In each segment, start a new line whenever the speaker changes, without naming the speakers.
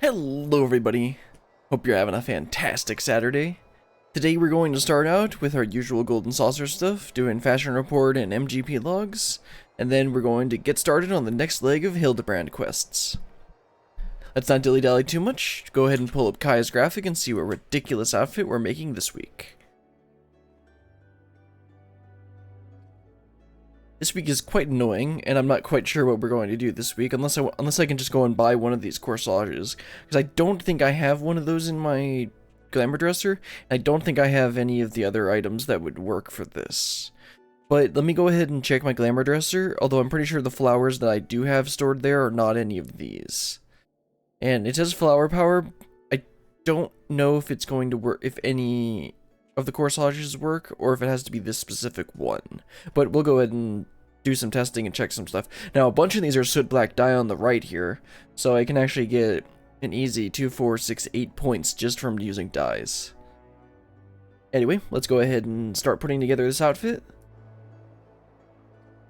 Hello everybody, hope you're having a fantastic Saturday. Today we're going to start out with our usual golden saucer stuff, doing fashion report and MGP logs, and then we're going to get started on the next leg of Hildibrand quests. Let's not dilly-dally too much, go ahead and pull up Kaya's graphic and see what ridiculous outfit we're making this week. This week is quite annoying, and I'm not quite sure what we're going to do this week, unless I can just go and buy one of these corsages, because I don't think I have one of those in my glamour dresser, and I don't think I have any of the other items that would work for this. But let me go ahead and check my glamour dresser, although I'm pretty sure the flowers that I do have stored there are not any of these. And it says flower power. I don't know if it's going to work, if any of the corsages work, or if it has to be this specific one. But we'll go ahead and do some testing and check some stuff. Now, a bunch of these are soot black dye on the right here, so I can actually get an easy 2, 4, 6, 8 points just from using dyes. Anyway, let's go ahead and start putting together this outfit.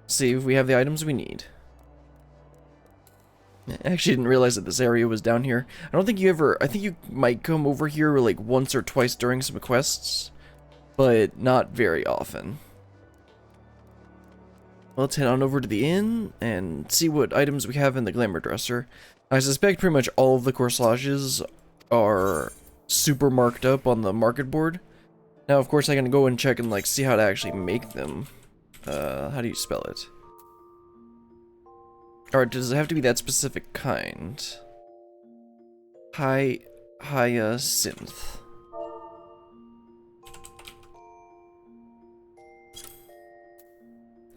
See if we have the items we need. I actually didn't realize that this area was down here. I don't think you ever, I think you might come over here like once or twice during some quests, but not very often. Let's head on over to the inn and see what items we have in the glamour dresser. I suspect pretty much all of the corsages are super marked up on the market board. Now, of course, I can go and check and like see how to actually make them. How do you spell it? Or does it have to be that specific kind? Hyacinth.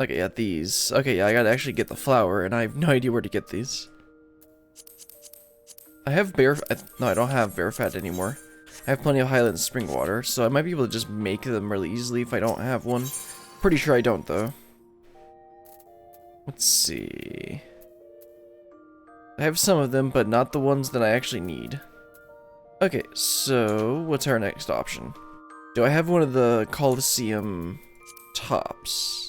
Okay, yeah, these. Okay, yeah, I gotta actually get the flower, and I have no idea where to get these. I have no, I don't have bear fat anymore. I have plenty of Highland spring water, so I might be able to just make them really easily if I don't have one. Pretty sure I don't, though. Let's see. I have some of them, but not the ones that I actually need. Okay, so what's our next option? Do I have one of the Colosseum tops?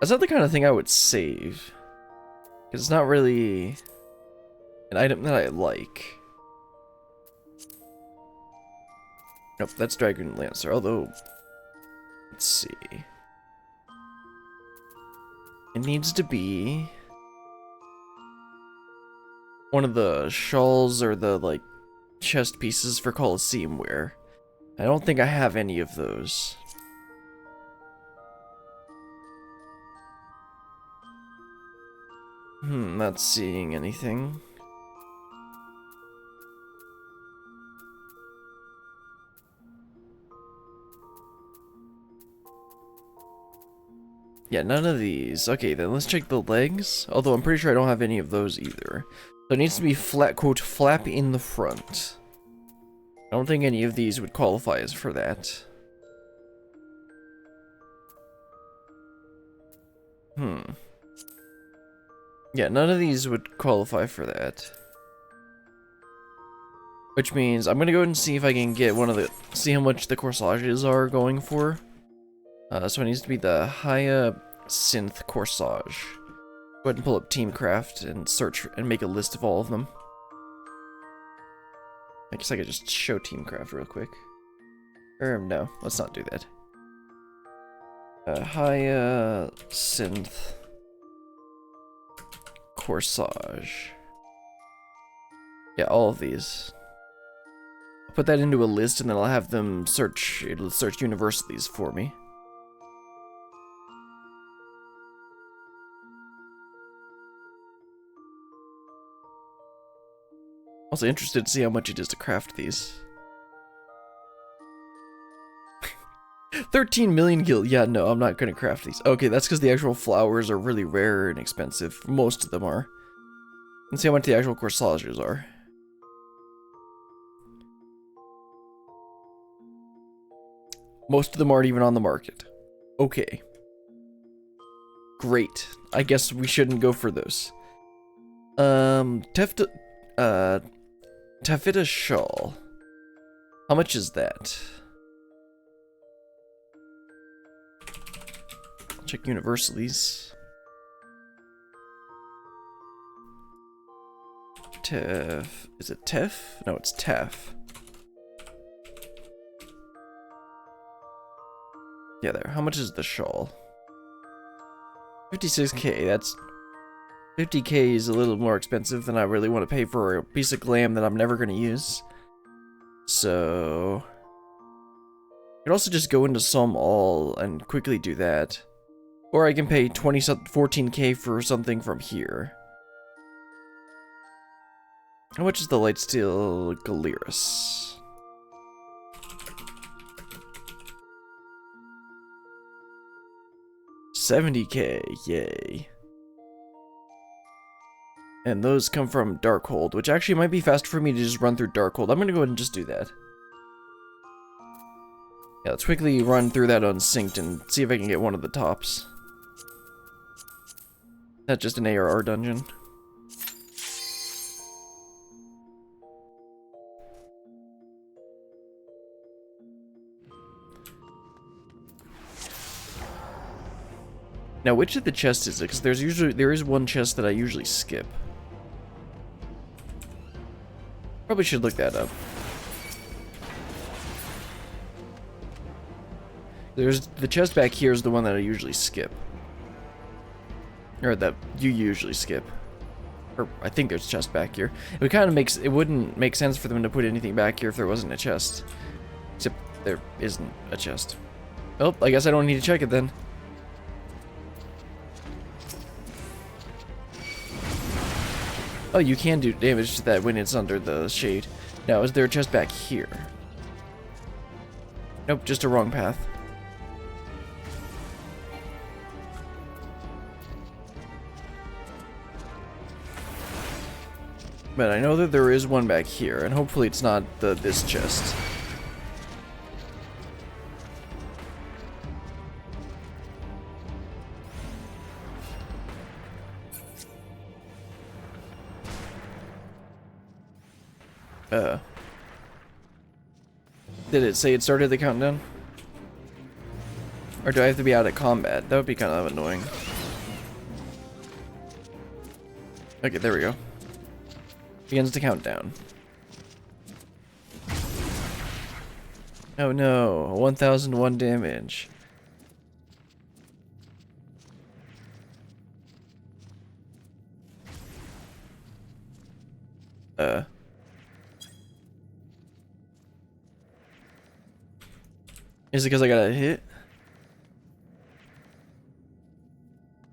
That's not the kind of thing I would save, because it's not really an item that I like. Nope, that's Dragon Lancer, although, let's see. It needs to be one of the shawls or the, like, chest pieces for Colosseum wear. I don't think I have any of those. Not seeing anything. Yeah, none of these. Okay, then let's check the legs. Although I'm pretty sure I don't have any of those either. So it needs to be flat, quote, flap in the front. I don't think any of these would qualify as for that. Yeah, none of these would qualify for that. Which means I'm gonna go and see if I can get one of the, see how much the corsages are going for. So it needs to be the Hyacinth corsage. Go ahead and pull up Teamcraft and search and make a list of all of them. I guess I could just show Teamcraft real quick. Or no, let's not do that. Hyacinth corsage. Yeah, all of these. I'll put that into a list and then I'll have them search, it'll search universities for me. Also interested to see how much it is to craft these. 13 million gil. Yeah, no, I'm not gonna craft these. Okay, that's because the actual flowers are really rare and expensive. Most of them are. Let's see how much the actual corsages are. Most of them aren't even on the market. Okay. Great. I guess we shouldn't go for those. Taffeta shawl. How much is that? I'll check universities. Tef. Is it Tef? No, it's Tef. Yeah, there. How much is the shawl? 56k. That's 50k is a little more expensive than I really want to pay for a piece of glam that I'm never going to use. So I could also just go into Psalm All and quickly do that. Or I can pay 14k for something from here. How much is the Lightsteel Galeris? $70k, yay. And those come from Darkhold, which actually might be faster for me to just run through Darkhold. I'm gonna go ahead and just do that. Yeah, let's quickly run through that unsynced and see if I can get one of the tops. Not just an ARR dungeon. Now, which of the chests is it? Because there is one chest that I usually skip. Probably should look that up. There's the chest back here is the one that I usually skip. Or that you usually skip. Or I think there's a chest back here. It wouldn't make sense for them to put anything back here if there wasn't a chest. Except there isn't a chest. Oh, I guess I don't need to check it then. Oh, you can do damage to that when it's under the shade. Now, is there a chest back here? Nope, just a wrong path. But I know that there is one back here, and hopefully it's not this chest. Did it say it started the countdown? Or do I have to be out of combat? That would be kind of annoying. Okay, there we go. Begins the countdown. Oh no, 1001 damage. Is it because I got a hit?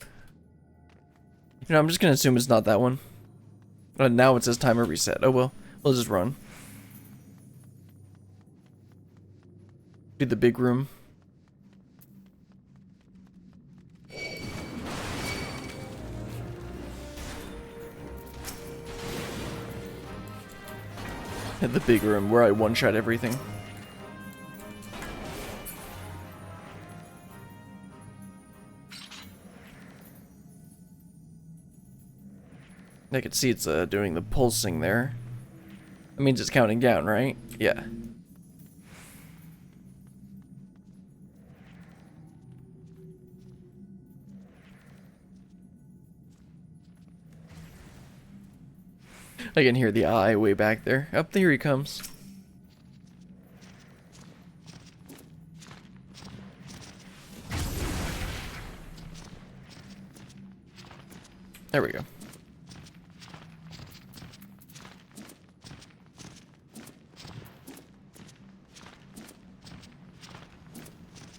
You know, I'm just gonna assume it's not that one. Now it says timer reset. Oh well, we'll just run. Do the big room. At the big room where I one-shot everything. I can see it's doing the pulsing there. That means it's counting down, right? Yeah. I can hear the eye way back there. Up there he comes. There we go.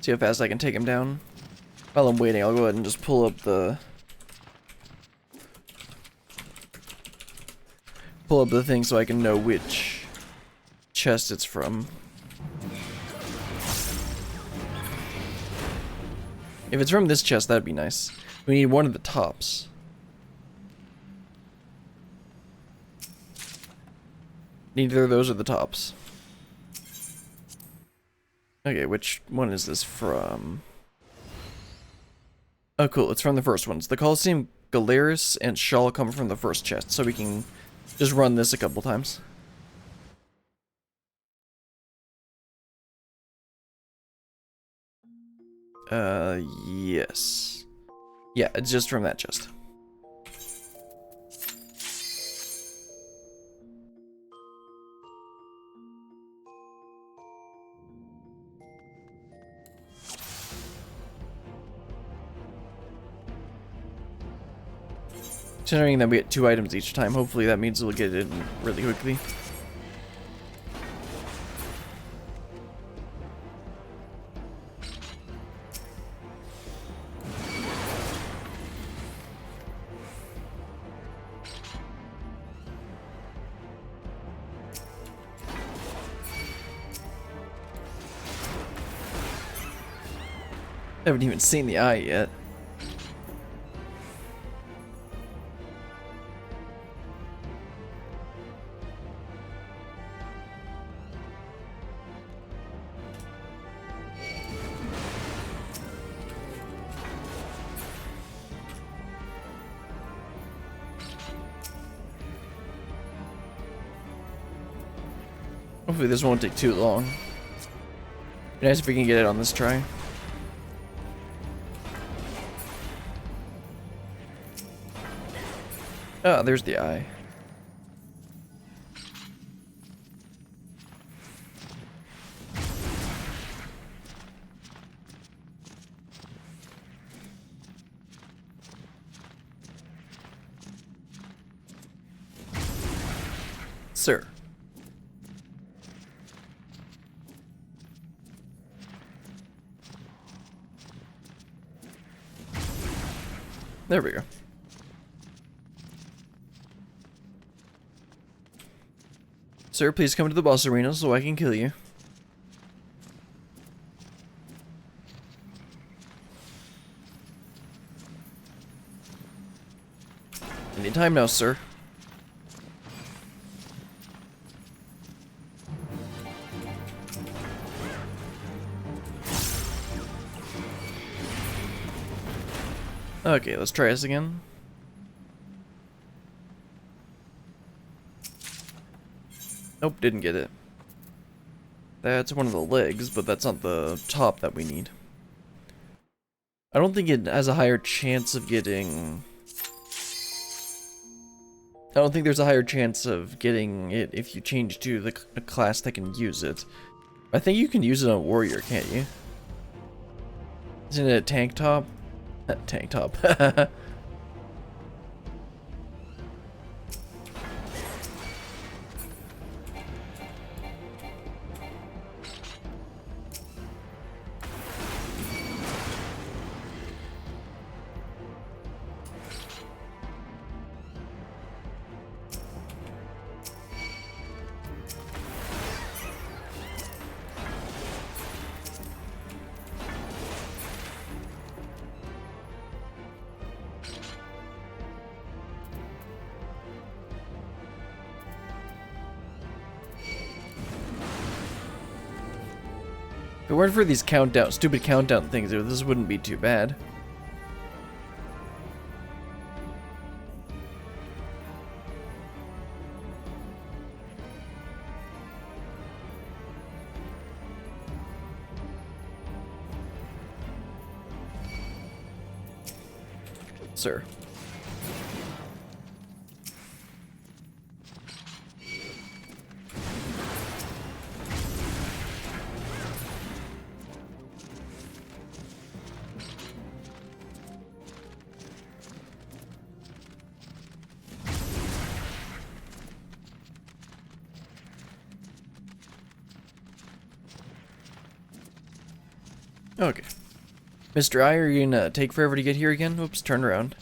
See how fast I can take him down. While I'm waiting, I'll go ahead and just pull up the thing so I can know which chest it's from. If it's from this chest, that'd be nice. We need one of the tops. Neither of those are the tops. Okay, which one is this from? Oh, cool. It's from the first ones. The Coliseum Galeris and Shawl come from the first chest, so we can just run this a couple times. Yes. Yeah, it's just from that chest. Considering that we get 2 items each time, hopefully that means we'll get it in really quickly. I haven't even seen the eye yet. Hopefully this won't take too long. Be nice if we can get it on this try. Ah, there's the eye. Sir. There we go. Sir, please come to the boss arena so I can kill you. Anytime now, sir. Okay, let's try this again. Nope, didn't get it. That's one of the legs, but that's not the top that we need. I don't think it has a higher chance of getting... I don't think there's a higher chance of getting it if you change to the class that can use it. I think you can use it on a warrior, can't you? Isn't it a tank top? Tank top. If it weren't for these stupid countdown things, this wouldn't be too bad. Sir. Okay. Mr. I, are you gonna take forever to get here again? Oops, turn around.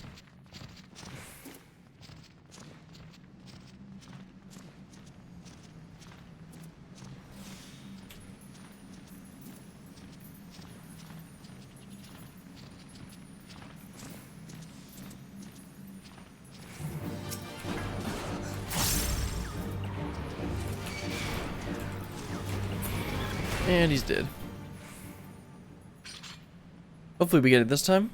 And he's dead. Hopefully we get it this time.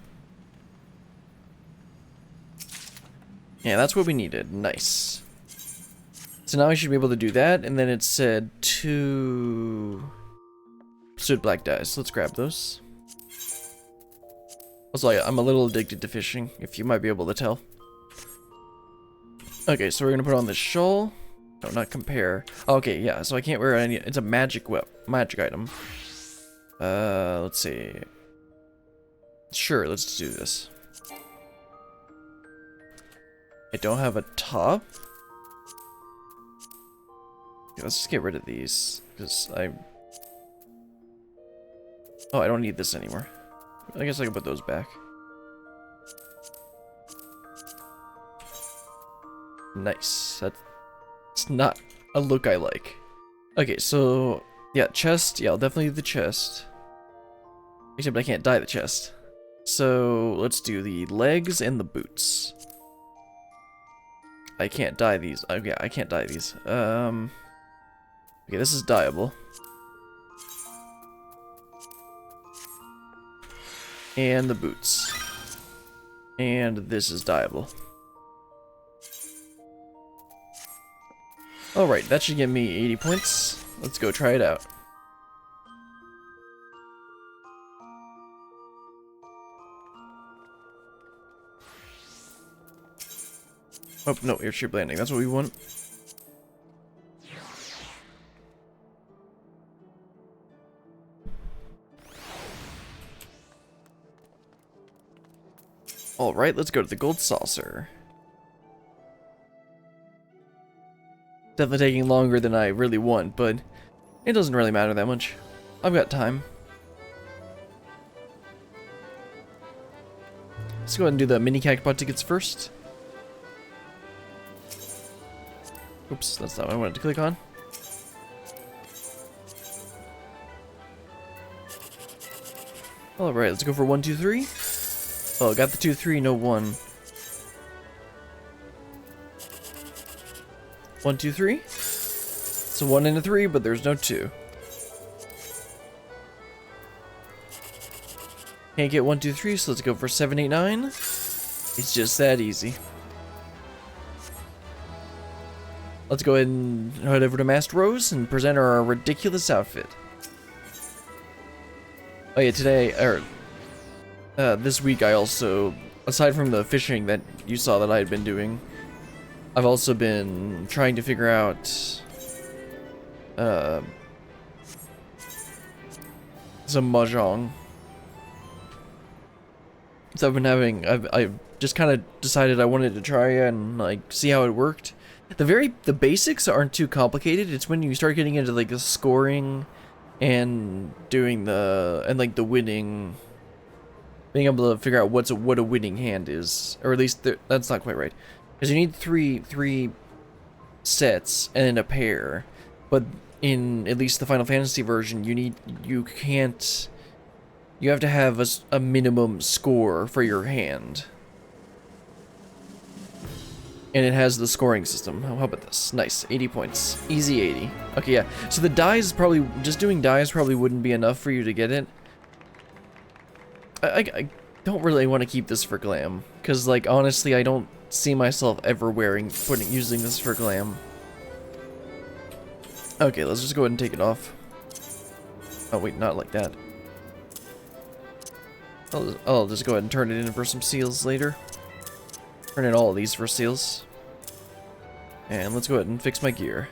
Yeah, that's what we needed. Nice. So now I should be able to do that, and then it said 2 pursued black dice. So let's grab those. Also, I'm a little addicted to fishing, if you might be able to tell. Okay, so we're gonna put on this shawl. No, not compare. Okay, yeah, so I can't wear any. It's a magic item. Let's see. Sure, let's do this. I don't have a top. Okay, let's just get rid of these, because oh, I don't need this anymore. I guess I can put those back. Nice. That's not a look I like. Okay, so yeah, chest. Yeah, I'll definitely do the chest. Except I can't dye the chest. So let's do the legs and the boots. I can't dye these. Okay, I can't dye these. Okay, this is dyeable. And the boots. And this is dyeable. Alright, that should give me 80 points. Let's go try it out. Oh, no, airship landing. That's what we want. Alright, let's go to the gold saucer. Definitely taking longer than I really want, but it doesn't really matter that much. I've got time. Let's go ahead and do the mini cactpot tickets first. Oops, that's not what I wanted to click on. Alright, let's go for 1, 2, 3. Oh, got the 2, 3, no 1. 1, 2, 3. It's a 1 and a 3, but there's no 2. Can't get 1, 2, 3, so let's go for 7, 8, 9. It's just that easy. Let's go ahead and head over to Masked Rose and present our ridiculous outfit. Oh yeah, today, or this week I also, aside from the fishing that you saw that I had been doing, I've also been trying to figure out some mahjong. So I've just kind of decided I wanted to try and like see how it worked. The basics aren't too complicated. It's when you start getting into like the scoring and doing the winning, being able to figure out what a winning hand is, or at least that's not quite right, because you need three sets and then a pair, but in at least the Final Fantasy version, you have to have a minimum score for your hand. And it has the scoring system. How about this? Nice, 80 points. Easy 80. Okay, yeah. So the dyes probably, just doing dyes probably wouldn't be enough for you to get it. I don't really want to keep this for glam. Because, like, honestly, I don't see myself ever using this for glam. Okay, let's just go ahead and take it off. Oh, wait, not like that. I'll just go ahead and turn it in for some seals later. Turn in all of these for seals. And let's go ahead and fix my gear.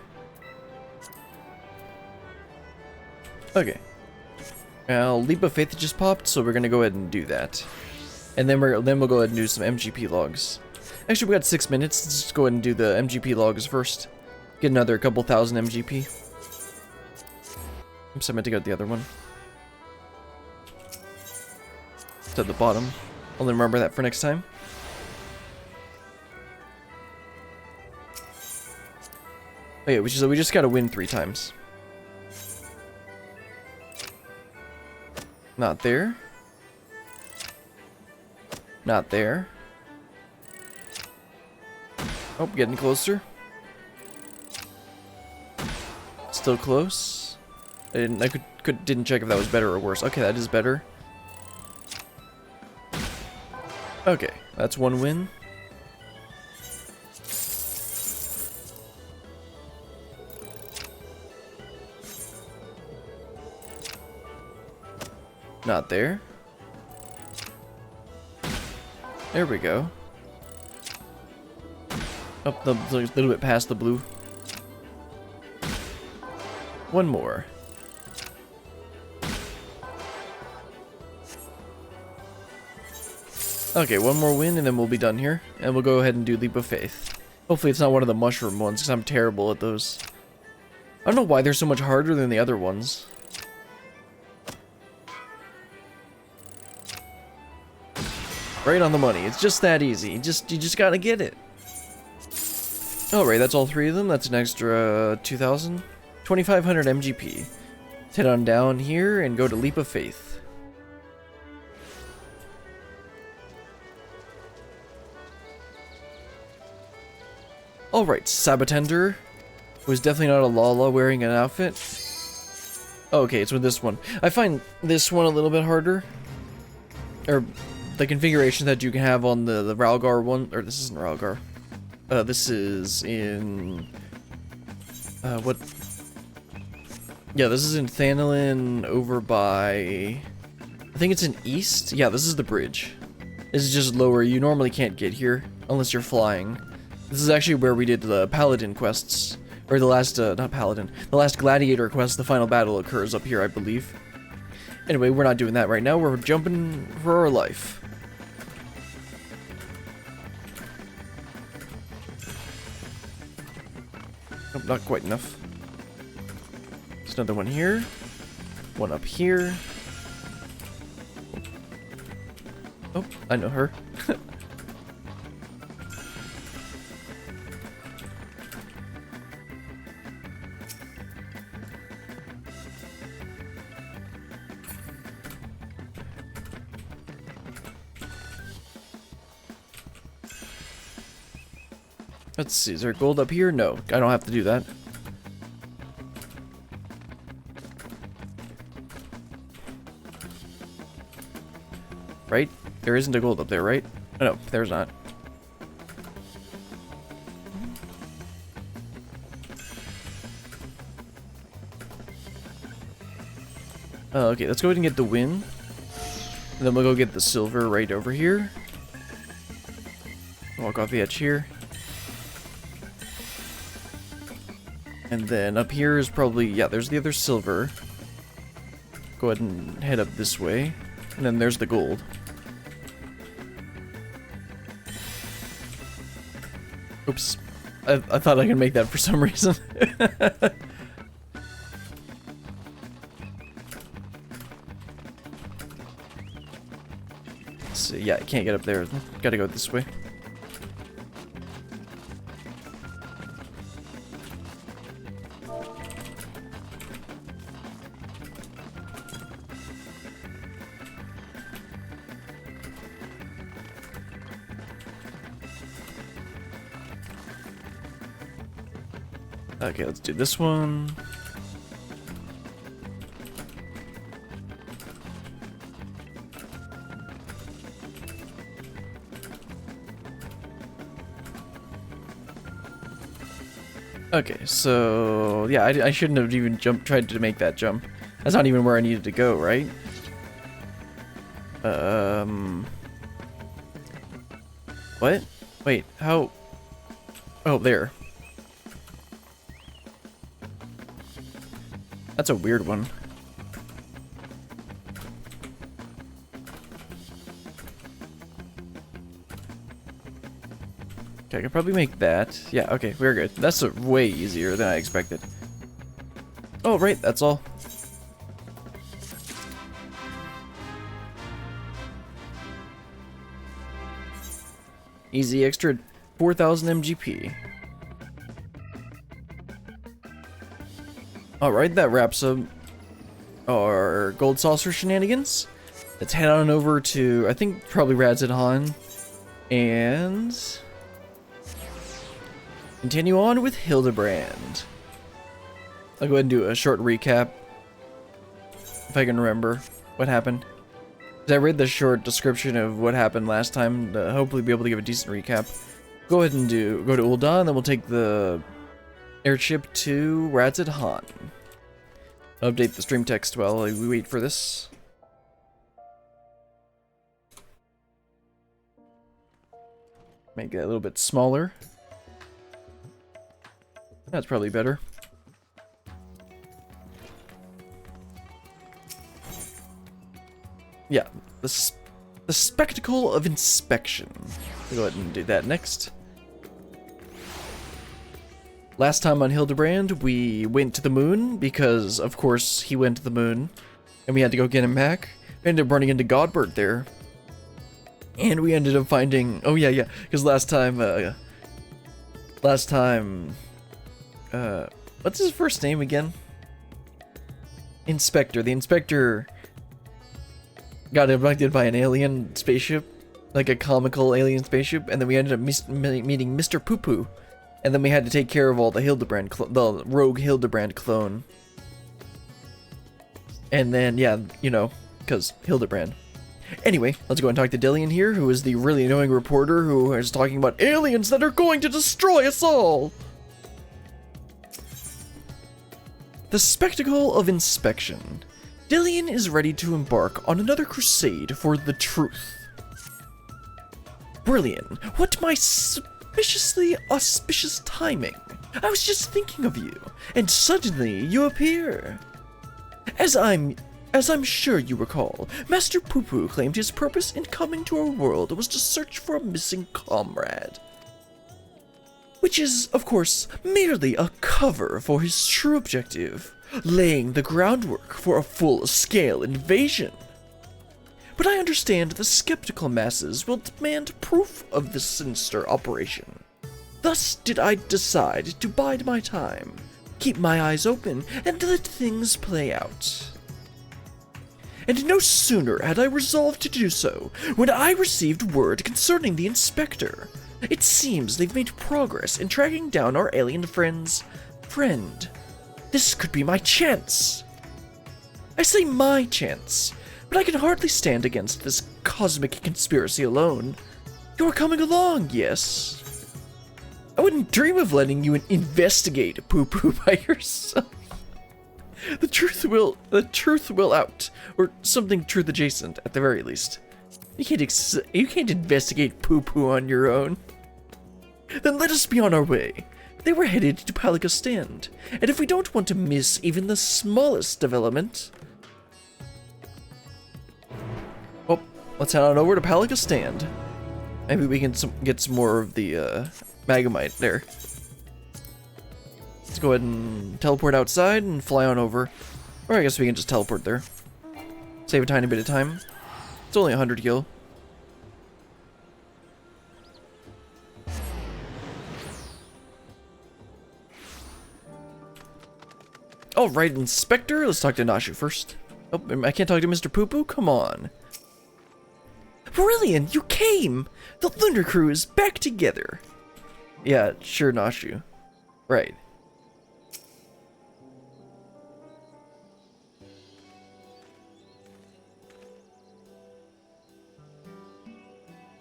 Okay. Now, Leap of Faith just popped, so we're gonna go ahead and do that. And then we'll go ahead and do some MGP logs. Actually, we got 6 minutes. Let's just go ahead and do the MGP logs first. Get another couple thousand MGP. Oops, I meant to go to the other one. It's at the bottom. I'll remember that for next time. Okay, so we just gotta win 3 times. Not there. Not there. Oh, getting closer. Still close. I didn't check if that was better or worse. Okay, that is better. Okay, that's 1 win. Not there. There we go. Oh, a little bit past the blue. 1 more. Okay, one more win and then we'll be done here. And we'll go ahead and do Leap of Faith. Hopefully it's not one of the mushroom ones, because I'm terrible at those. I don't know why they're so much harder than the other ones. Right on the money. It's just that easy. You just gotta get it. Alright, that's all 3 of them. That's an extra 2,000. 2,500 MGP. Let's head on down here and go to Leap of Faith. Alright, Sabotender was definitely not a Lala wearing an outfit. Oh, okay, it's with this one. I find this one a little bit harder. Or the configuration that you can have on the Ralgar one. Or this isn't Ralgar. This is in... what? Yeah, this is in Thanalin over by... I think it's in East? Yeah, this is the bridge. This is just lower. You normally can't get here unless you're flying. This is actually where we did the Paladin quests. Or the last, not Paladin. The last Gladiator quest, the final battle occurs up here, I believe. Anyway, we're not doing that right now. We're jumping for our life. Nope, not quite enough. There's another one here. One up here. Oh, I know her. Let's see, is there gold up here? No, I don't have to do that. Right? There isn't a gold up there, right? Oh, no, there's not. Okay, let's go ahead and get the win. And then we'll go get the silver right over here. Walk off the edge here. And then up here is probably, yeah, there's the other silver. Go ahead and head up this way. And then there's the gold. Oops. I thought I could make that for some reason. So, yeah, I can't get up there. Gotta go this way. Okay, let's do this one. Okay, so yeah, I shouldn't have even tried to make that jump. That's not even where I needed to go, right? What? Wait, how? Oh, there. That's a weird one. Okay, I could probably make that. Yeah, okay, we're good. That's way easier than I expected. Oh, right, that's all. Easy extra 4,000 MGP. Alright, that wraps up our gold saucer shenanigans. Let's head on over to, I think, probably Radzidhan, and continue on with Hildibrand. I'll go ahead and do a short recap, if I can remember what happened. I read the short description of what happened last time, to hopefully be able to give a decent recap. Go ahead and go to Ul'dah, and then we'll take the airship to Radzidhan. Update the stream text while we wait for this. Make it a little bit smaller. That's probably better. Yeah, this The spectacle of inspection. We'll go ahead and do that next. Last time on Hildibrand, we went to the moon because, of course, he went to the moon, and we had to go get him back. We ended up running into Godbert there, and we ended up finding. Oh yeah, because last time, what's his first name again? Inspector. The Inspector got abducted by an alien spaceship, like a comical alien spaceship, and then we ended up meeting Mr. Poo Poo. And then we had to take care of all the the rogue Hildibrand clone. And then, yeah, you know, because Hildibrand. Anyway, let's go and talk to Dillian here, who is the really annoying reporter who is talking about aliens that are going to destroy us all! The spectacle of inspection. Dillian is ready to embark on another crusade for the truth. Brilliant. What my suspiciously auspicious timing. I was just thinking of you, and suddenly you appear. As I'm sure you recall, Master Poo Poo claimed his purpose in coming to our world was to search for a missing comrade. Which is, of course, merely a cover for his true objective, laying the groundwork for a full-scale invasion. But I understand the skeptical masses will demand proof of this sinister operation. Thus did I decide to bide my time, keep my eyes open, and let things play out. And no sooner had I resolved to do so, when I received word concerning the Inspector. It seems they've made progress in tracking down our alien friend's friend. This could be my chance. I say my chance, but I can hardly stand against this cosmic conspiracy alone. You're coming along, yes? I wouldn't dream of letting you investigate Poo Poo by yourself. The truth will out, or something truth adjacent at the very least. You can't investigate Poo Poo on your own. Then let us be on our way. They were headed to Palica Stand, and if we don't want to miss even the smallest development. Oh, let's head on over to Palica Stand. Maybe we can get some more of the Magnemite there. Let's go ahead and teleport outside and fly on over. Or I guess we can just teleport there. Save a tiny bit of time. It's only 100 gil. Alright, Inspector. Let's talk to Nashu first. Oh, I can't talk to Mr. Poo Poo? Come on. Brilliant! You came! The Lunar Crew is back together. Yeah, sure, Nashu. Right.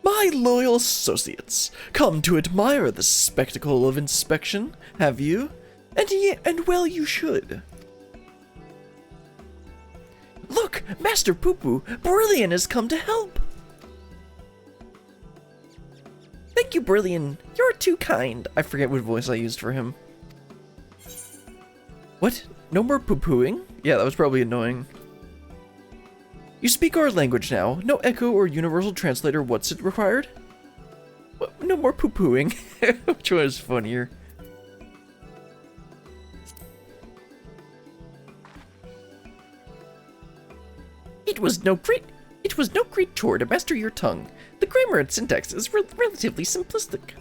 My loyal associates, come to admire the spectacle of inspection, have you? And well you should. Look, Master Poo Poo, Brilliant has come to help. Thank you, Brilliant. You're too kind. I forget what voice I used for him. What? No more poo-pooing? Yeah, that was probably annoying. You speak our language now. No echo or universal translator. What's it required? What? No more poo-pooing. Which one is funnier? It was no great chore to master your tongue. The grammar and syntax is relatively simplistic.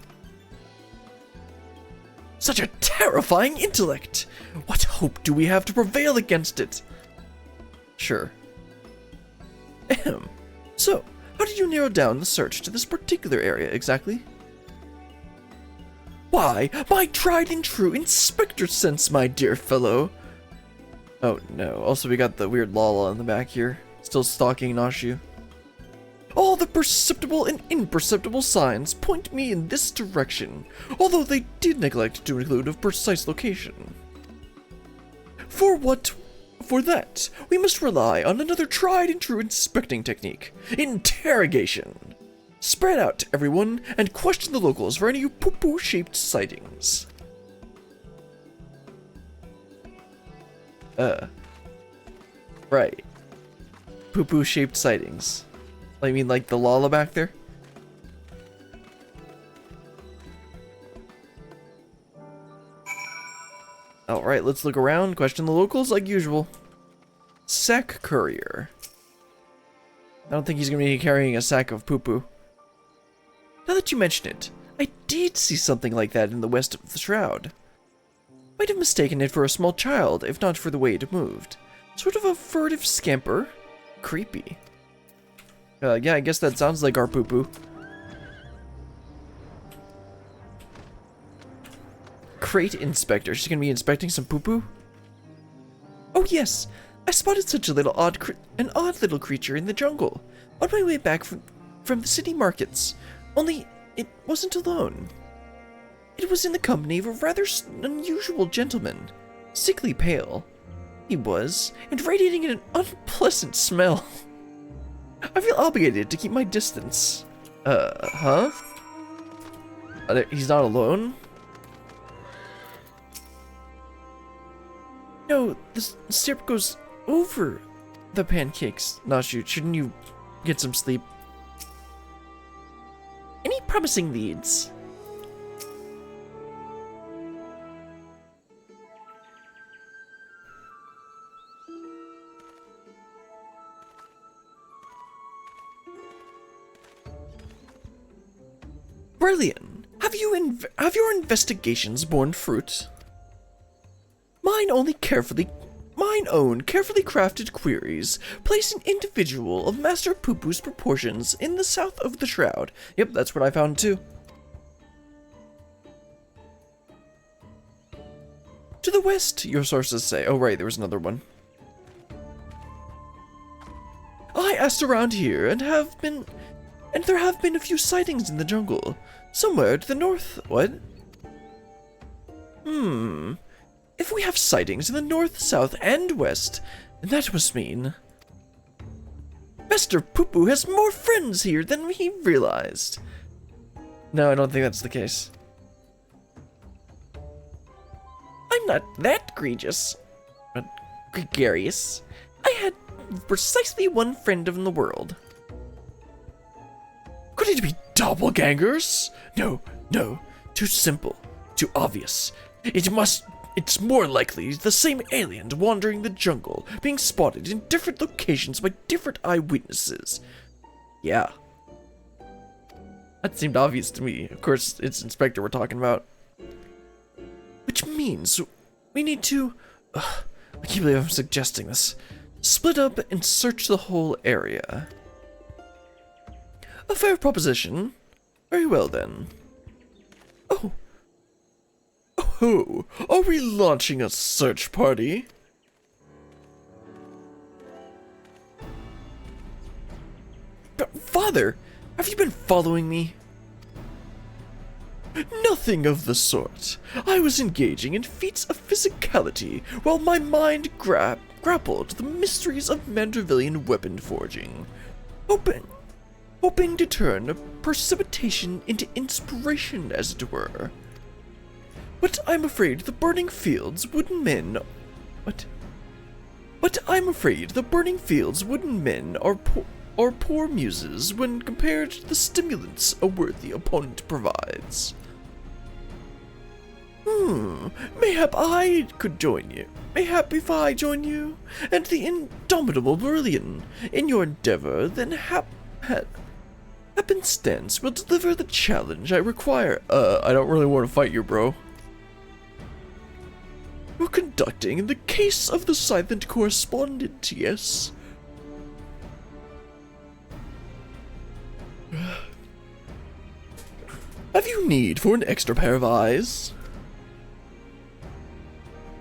Such a terrifying intellect! What hope do we have to prevail against it? Sure. Ahem. So, how did you narrow down the search to this particular area exactly? Why, my tried and true inspector sense, my dear fellow. Oh no, also we got the weird Lala in the back here. Still stalking Nashu. All the perceptible and imperceptible signs point me in this direction, although they did neglect to include a precise location. For that, we must rely on another tried and true inspecting technique, interrogation. Spread out, everyone, and question the locals for any poo-poo-shaped sightings. Right. Poo-poo-shaped sightings. I mean, like the Lala back there? Alright, let's look around, question the locals like usual. Sack courier. I don't think he's gonna be carrying a sack of poo-poo. Now that you mention it, I did see something like that in the west of the shroud. Might have mistaken it for a small child, if not for the way it moved. Sort of a furtive scamper. Creepy. Yeah, I guess that sounds like our poo-poo. Crate inspector. She's gonna be inspecting some poo-poo? Oh yes! I spotted such a little odd little creature in the jungle, on my way back from the city markets. Only, it wasn't alone. It was in the company of a rather unusual gentleman, sickly pale. He was, and radiating an unpleasant smell. I feel obligated to keep my distance. Huh? He's not alone? No, the syrup goes over the pancakes. No, shoot, shouldn't you get some sleep? Any promising leads? Brilliant. Have your investigations borne fruit? Mine own carefully crafted queries place an individual of Master Poo-Poo's proportions in the south of the shroud. Yep, that's what I found too. To the west, your sources say. Oh right, there was another one. I asked around here and there have been a few sightings in the jungle. Somewhere to the north. What? If we have sightings in the north, south, and west, then that must mean Master Poo-Poo has more friends here than he realized. No, I don't think that's the case. I'm not that gregarious. I had precisely one friend in the world. Could it be doppelgangers? No, too simple, too obvious. It's more likely the same alien wandering the jungle, being spotted in different locations by different eyewitnesses. Yeah. That seemed obvious to me. Of course, it's Inspector we're talking about. Which means we need to... I can't believe I'm suggesting this. Split up and search the whole area. A fair proposition. Very well then. Oh, are we launching a search party? Father, have you been following me? Nothing of the sort. I was engaging in feats of physicality while my mind grappled the mysteries of Mandervillian weapon forging, hoping to turn precipitation into inspiration, as it were. But I'm afraid the burning fields wooden men... What? But I'm afraid the burning fields wooden men are poor muses when compared to the stimulants a worthy opponent provides. Mayhap I could join you. Mayhap if I join you, and the indomitable Brilliant, in your endeavor, then happenstance will deliver the challenge I require. I don't really want to fight you, bro. You're conducting the case of the silent correspondent, yes? Have you need for an extra pair of eyes?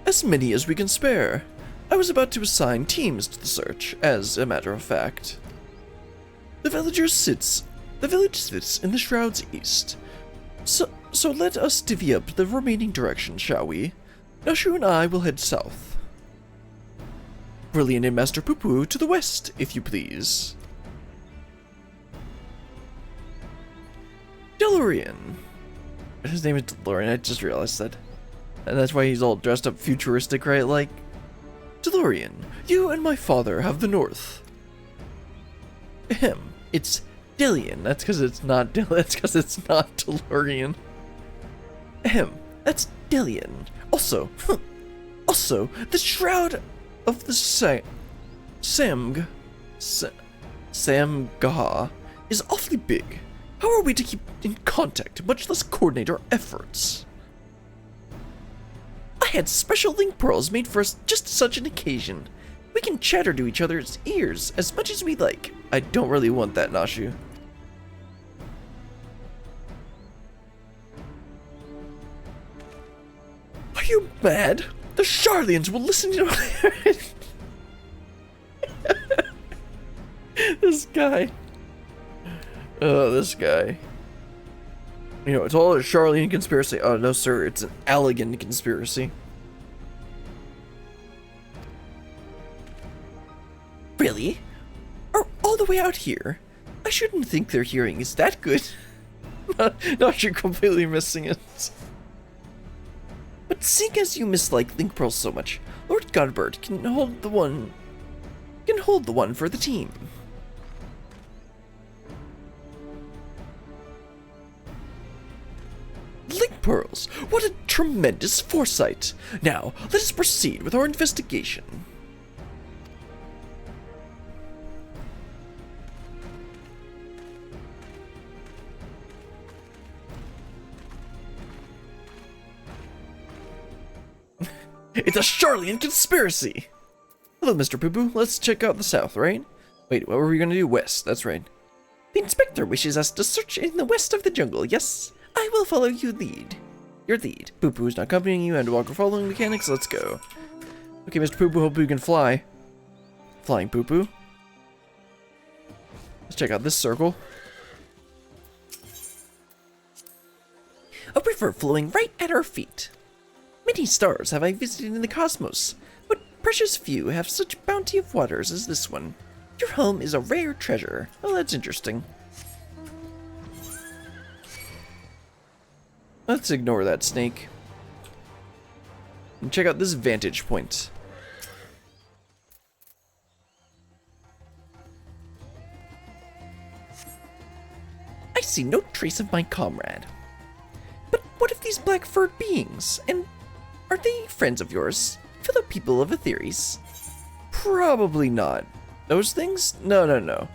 As many as we can spare. I was about to assign teams to the search, as a matter of fact. The village sits in the shroud's east. So let us divvy up the remaining directions, shall we? Nushu and I will head south. Brilliant and Master Poo-Poo to the west, if you please. DeLorean. His name is DeLorean, I just realized that. And that's why he's all dressed up futuristic, right? Like, DeLorean, you and my father have the north. Ahem. It's Dillian. That's because it's not That's because it's not Tellurian. Ahem. That's Dillian. Also, the shroud of the Samgaha is awfully big. How are we to keep in contact, much less coordinate our efforts? I had special link pearls made for us just such an occasion. We can chatter to each other's ears as much as we like. I don't really want that, Nashu. Are you mad? The Charlians will listen to This guy. Oh, this guy. You know, it's all a Charlian conspiracy. Oh, no, sir. It's an Allegan conspiracy. Really? Are all the way out here? I shouldn't think their hearing is that good. No, you're completely missing it. But seeing as you mislike link pearls so much, Lord Godbert can hold the one for the team. Link pearls! What a tremendous foresight! Now, let us proceed with our investigation. It's a Charlian conspiracy! Hello, Mr. Poo-Poo. Let's check out the south, right? Wait, what were we gonna do? West, that's right. The inspector wishes us to search in the west of the jungle, yes? I will follow your lead. Poo-Poo is not accompanying you and Walker following mechanics, let's go. Okay, Mr. Poo-Poo, hope you can fly. Flying Poo-Poo. Let's check out this circle. A river flowing right at our feet. Many stars have I visited in the cosmos, but precious few have such bounty of waters as this one. Your home is a rare treasure. Oh, that's interesting. Let's ignore that snake. And check out this vantage point. I see no trace of my comrade. But what of these black-furred beings? And are they friends of yours? Fellow people of Aetheres? Probably not. Those things? No.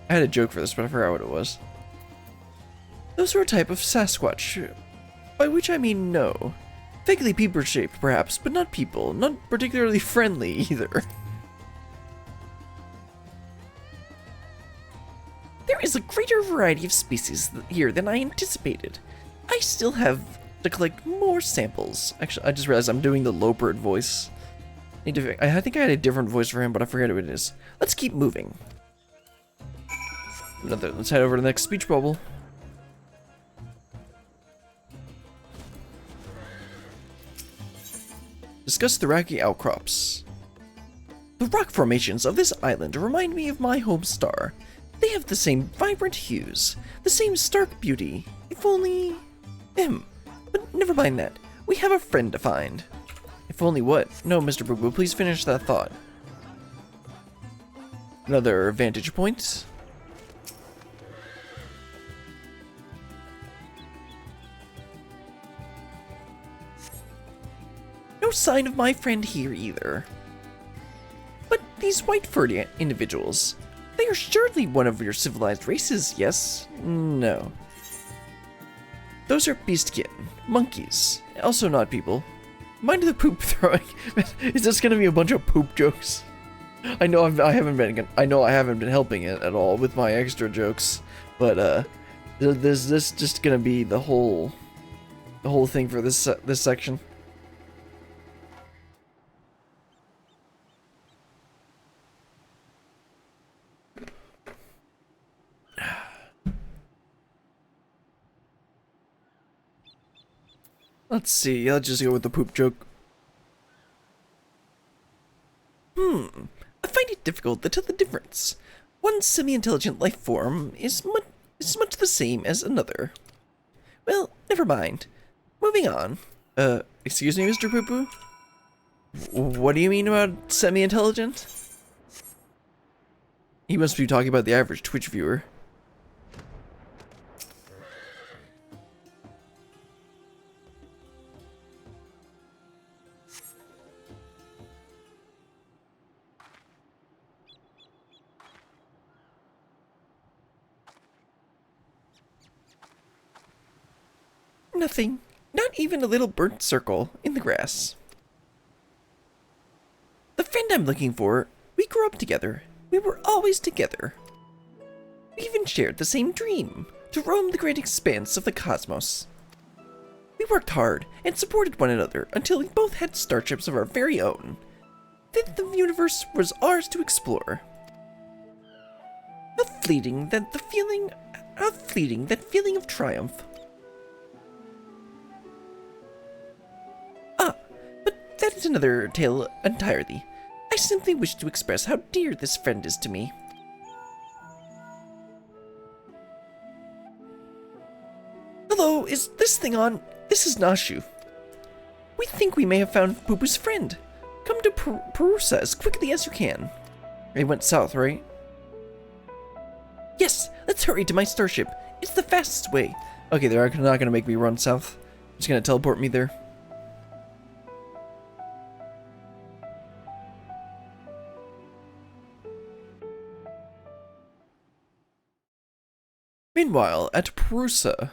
I had a joke for this, but I forgot what it was. Those are a type of Sasquatch, by which I mean no. Vaguely peeper-shaped, perhaps, but not people. Not particularly friendly, either. There is a greater variety of species here than I anticipated. I still have to collect more samples. Actually, I just realized I'm doing the Lopert voice. I think I had a different voice for him, but I forget who it is. Let's keep moving. Let's head over to the next speech bubble. Discuss the rocky outcrops. The rock formations of this island remind me of my home star. They have the same vibrant hues, the same stark beauty. If only... But never mind that. We have a friend to find. If only what? No, Mr. Boo Boo, please finish that thought. Another vantage point. No sign of my friend here either. But these white-furred individuals, they are surely one of your civilized races, yes? No. Those are beastkin, monkeys, also not people. Mind the poop throwing. Is this gonna be a bunch of poop jokes? I know I haven't been helping it at all with my extra jokes, but this just gonna be the whole thing for this section. Let's see, let's just go with the poop joke. I find it difficult to tell the difference. One semi-intelligent life form is much the same as another. Well, never mind. Moving on. Excuse me, Mr. Poo-Poo? What do you mean about semi-intelligent? He must be talking about the average Twitch viewer. Nothing. Not even a little burnt circle in the grass. The friend I'm looking for, we grew up together. We were always together. We even shared the same dream, to roam the great expanse of the cosmos. We worked hard and supported one another until we both had starships of our very own. Then the universe was ours to explore. How fleeting that feeling of triumph. But that is another tale entirely. I simply wish to express how dear this friend is to me. Hello, is this thing on? This is Nashu. We think we may have found Boo-Boo's friend. Come to Perusa as quickly as you can. They went south, right? Yes, let's hurry to my starship. It's the fastest way. Okay, they're not going to make me run south. They're just going to teleport me there. Meanwhile, at Perusa.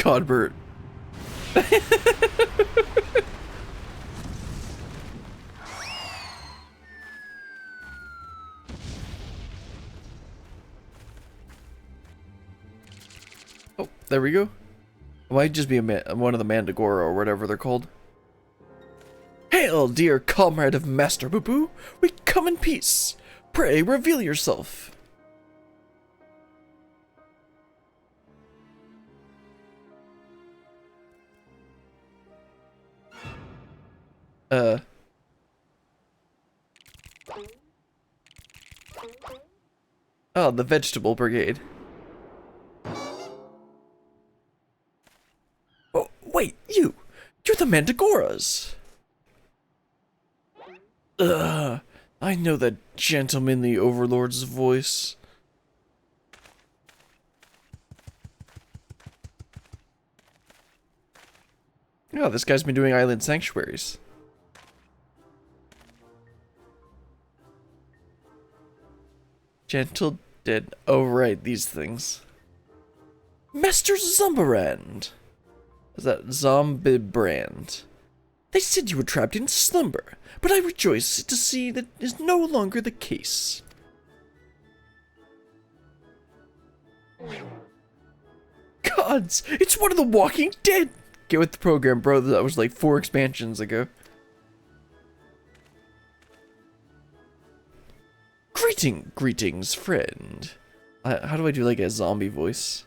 God, Bert. Oh, there we go. It might just be one of the Mandagora or whatever they're called. Hail, dear comrade of Master Boo-Boo. We come in peace. Pray reveal yourself. Oh, the vegetable brigade. Oh, wait, you're the Mandagoras. Ugh, I know that gentlemanly overlord's voice. Oh, this guy's been doing island sanctuaries. Gentle dead. Oh, right, these things. Master Zombarand. Is that Zombibrand? They said you were trapped in slumber, but I rejoice to see that is no longer the case. Gods, it's one of the Walking Dead! Get with the program, bro. That was like 4 expansions ago. Greetings, friend. How do I do like a zombie voice?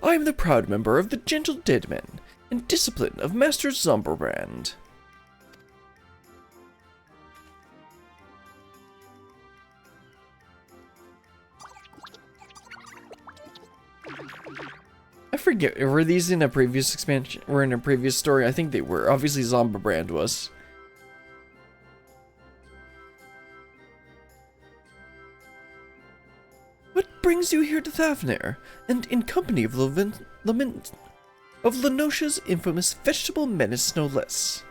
I am the proud member of the Gentle Deadmen and Discipline of Master Zomberbrand. I forget, were these in a previous expansion, or in a previous story? I think they were. Obviously Zomberbrand was. What brings you here to Thavnair, and in company of Lenosha's infamous vegetable menace, no less?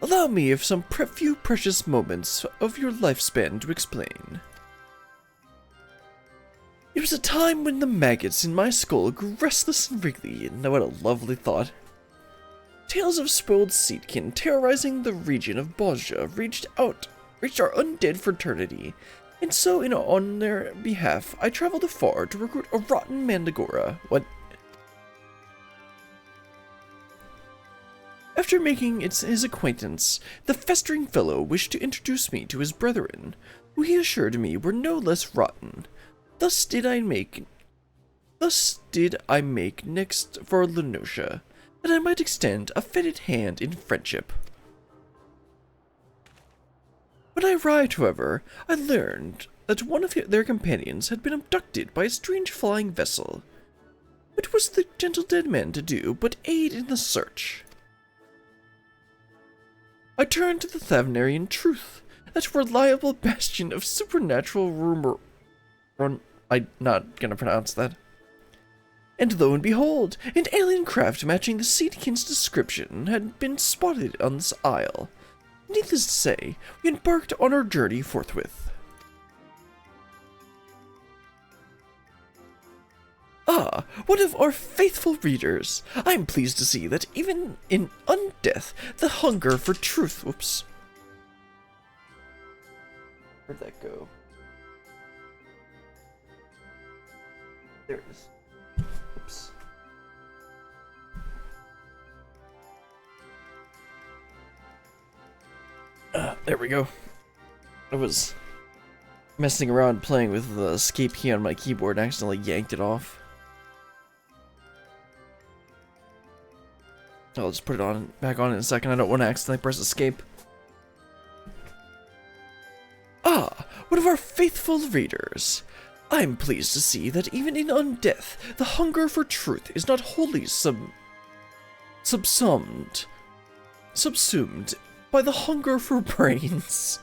Allow me of some few precious moments of your lifespan to explain. It was a time when the maggots in my skull grew restless and wriggly, and what a lovely thought. Tales of spoiled seedkin terrorizing the region of Bozja reached our undead fraternity, and so on their behalf I traveled afar to recruit a rotten Mandagora. What? After making his acquaintance, the festering fellow wished to introduce me to his brethren, who he assured me were no less rotten. Thus did I make next for Lenosha, that I might extend a fetid hand in friendship. When I arrived, however, I learned that one of their companions had been abducted by a strange flying vessel. What was the gentle dead man to do but aid in the search? I turned to the Thavnarian truth, that reliable bastion of supernatural rumor. I'm not gonna pronounce that. And lo and behold, an alien craft matching the Seedkin's description had been spotted on this isle. Needless to say, we embarked on our journey forthwith. Ah, one of our faithful readers. I am pleased to see that even in undeath, the hunger for truth. Whoops. Where'd that go? There it is. Whoops. There we go. I was messing around playing with the escape key on my keyboard and accidentally yanked it off. I'll just put it on back on in a second. I don't want to accidentally press escape. Ah, one of our faithful readers. I am pleased to see that even in undeath, the hunger for truth is not wholly subsumed by the hunger for brains.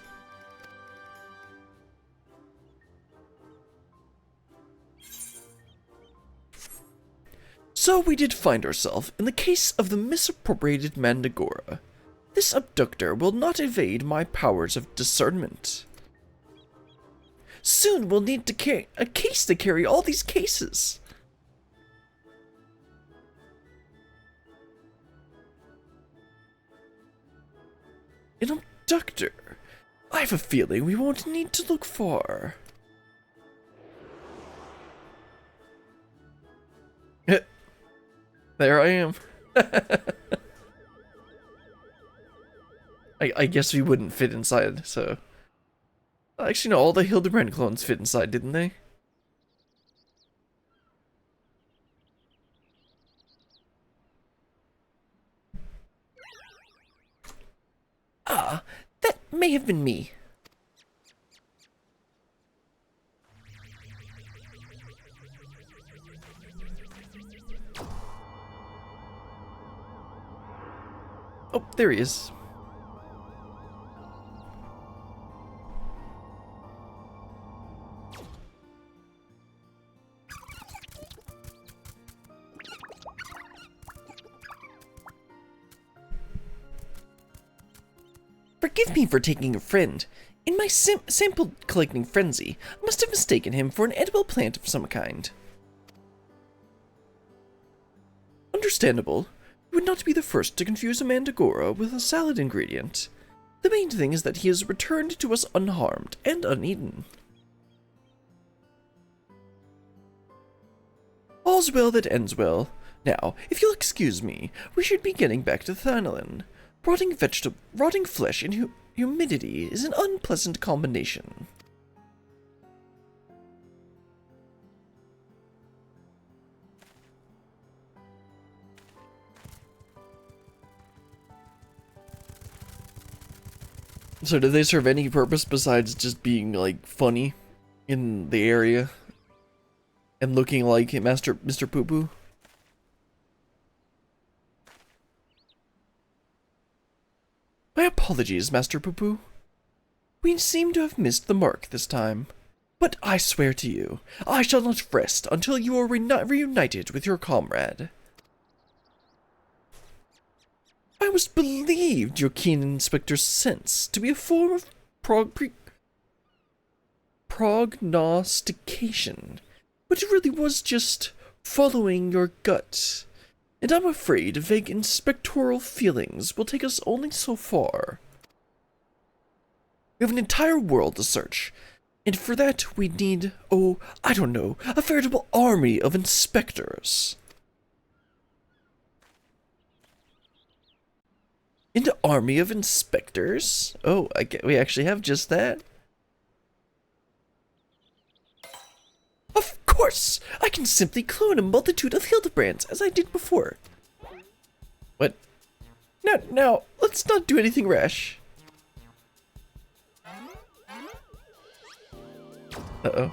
So we did find ourselves in the case of the misappropriated Mandragora. This abductor will not evade my powers of discernment. Soon we'll need a case to carry all these cases. An abductor? I have a feeling we won't need to look far. There I am. I guess we wouldn't fit inside, so... Actually, no, all the Hildibrand clones fit inside, didn't they? Ah, that may have been me. Oh, there he is. Forgive me for taking a friend. In my sample collecting frenzy, I must have mistaken him for an edible plant of some kind. Understandable. You would not be the first to confuse a mandragora with a salad ingredient. The main thing is that he is returned to us unharmed and uneaten. All's well that ends well. Now, if you'll excuse me, we should be getting back to Thanalin. Rotting flesh and humidity is an unpleasant combination. So do they serve any purpose besides just being, like, funny in the area? And looking like Mr. Poo Poo? My apologies, Master Poo Poo. We seem to have missed the mark this time. But I swear to you, I shall not rest until you are reunited with your comrade. I always believed your keen inspector's sense to be a form of prognostication, but it really was just following your gut. And I'm afraid vague inspectoral feelings will take us only so far. We have an entire world to search, and for that we need, oh, I don't know, a veritable army of inspectors. An army of inspectors? Oh, we actually have just that? Of course! I can simply clone a multitude of Hildibrands, as I did before. What? Now, let's not do anything rash. Uh-oh.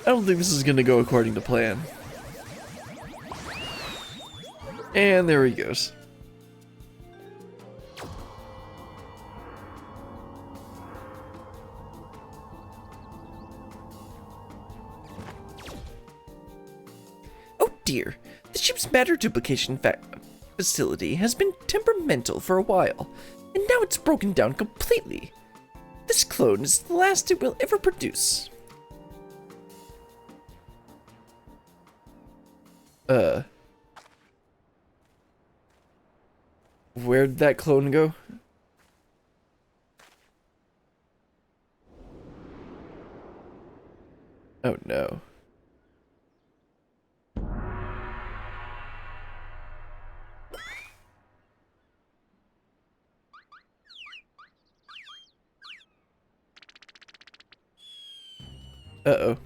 I don't think this is gonna go according to plan. And there he goes. Oh dear, the ship's matter duplication facility has been temperamental for a while, and now it's broken down completely. This clone is the last it will ever produce. Where'd that clone go? Oh no. Uh-oh.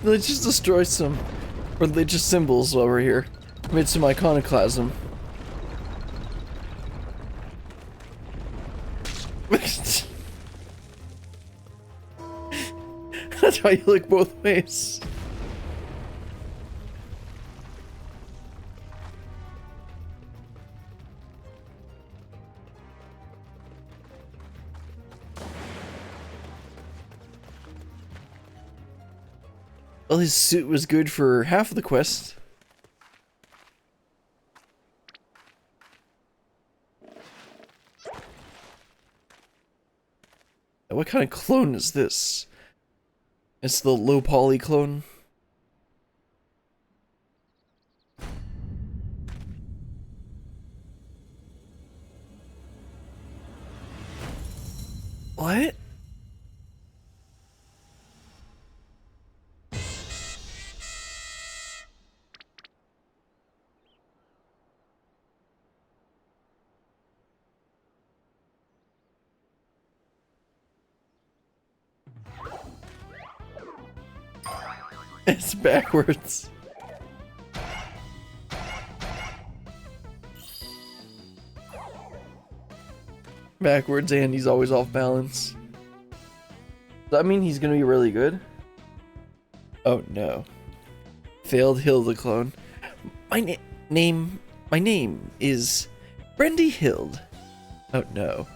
Let's just destroy some religious symbols while we're here. Made some iconoclasm. That's how you look both ways. Well, his suit was good for half of the quest. What kind of clone is this? It's the low poly clone. What? It's backwards. Backwards, and he's always off balance. Does that mean he's gonna be really good? Oh no. Failed Hilda clone. My name is Brandy Hild. Oh no.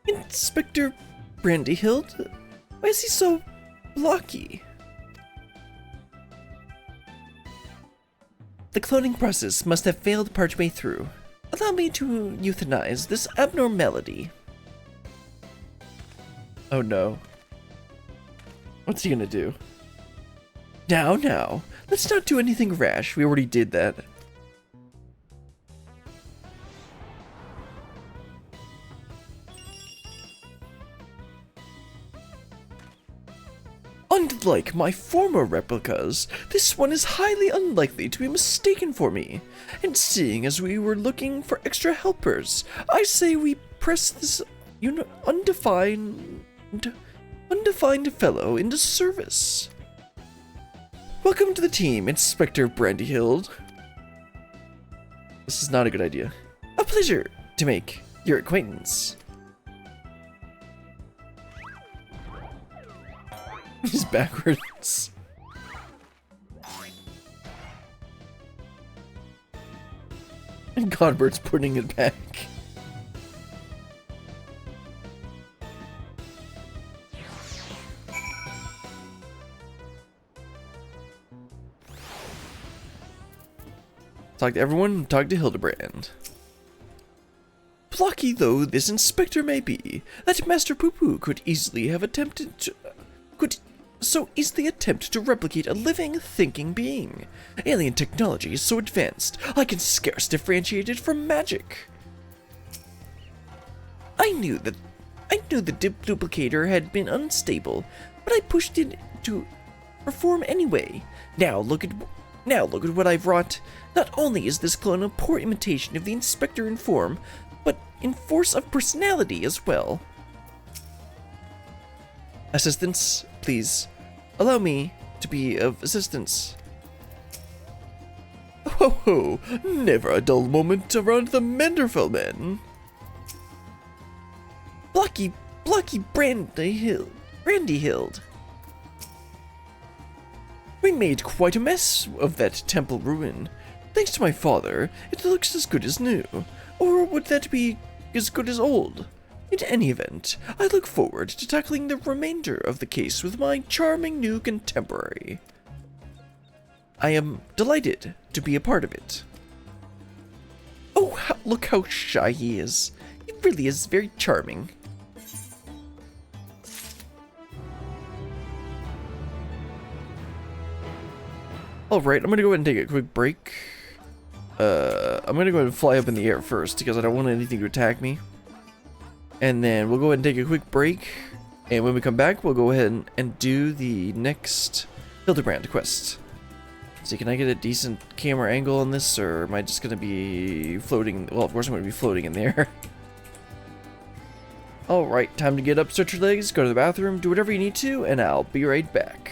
Inspector Brandy Hild? Why is he so blocky? The cloning process must have failed partway through. Allow me to euthanize this abnormality. Oh no. What's he gonna do? Now, let's not do anything rash. We already did that. Unlike my former replicas, this one is highly unlikely to be mistaken for me. And seeing as we were looking for extra helpers, I say we press this undefined fellow into service. Welcome to the team, Inspector Brandy Hild. This is not a good idea. A pleasure to make your acquaintance. He's backwards. And Godbert's putting it back. Talk to everyone, talk to Hildibrand. Blocky though this inspector may be, that Master Poo-Poo could so easily attempt to replicate a living, thinking being. Alien technology is so advanced, I can scarce differentiate it from magic. I knew the duplicator had been unstable, but I pushed it to perform anyway. Now look at Now look at what I've wrought. Not only is this clone a poor imitation of the Inspector in form, but in force of personality as well. Assistance, please. Allow me to be of assistance. Ho ho! Never a dull moment around the Manderfell men. Blocky Brandyhild. We made quite a mess of that temple ruin. Thanks to my father, it looks as good as new. Or would that be as good as old? In any event, I look forward to tackling the remainder of the case with my charming new contemporary. I am delighted to be a part of it. Oh, look how shy he is. He really is very charming. Alright, I'm gonna go ahead and take a quick break. I'm gonna go ahead and fly up in the air first because I don't want anything to attack me. And then we'll go ahead and take a quick break. And when we come back, we'll go ahead and do the next Hildibrand quest. See, can I get a decent camera angle on this, or am I just gonna be floating? Well, of course I'm gonna be floating in the air. Alright, time to get up, stretch your legs, go to the bathroom, do whatever you need to, and I'll be right back.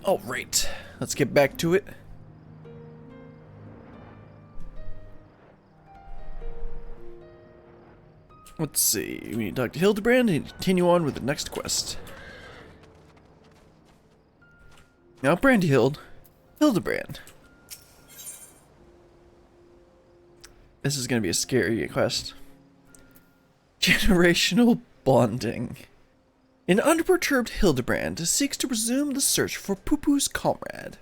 Alright, let's get back to it. Let's see, we need to talk to Hildibrand and continue on with the next quest. Now, Hildibrand. This is going to be a scary quest. Generational bonding. An unperturbed Hildibrand seeks to resume the search for Poo-Poo's comrade.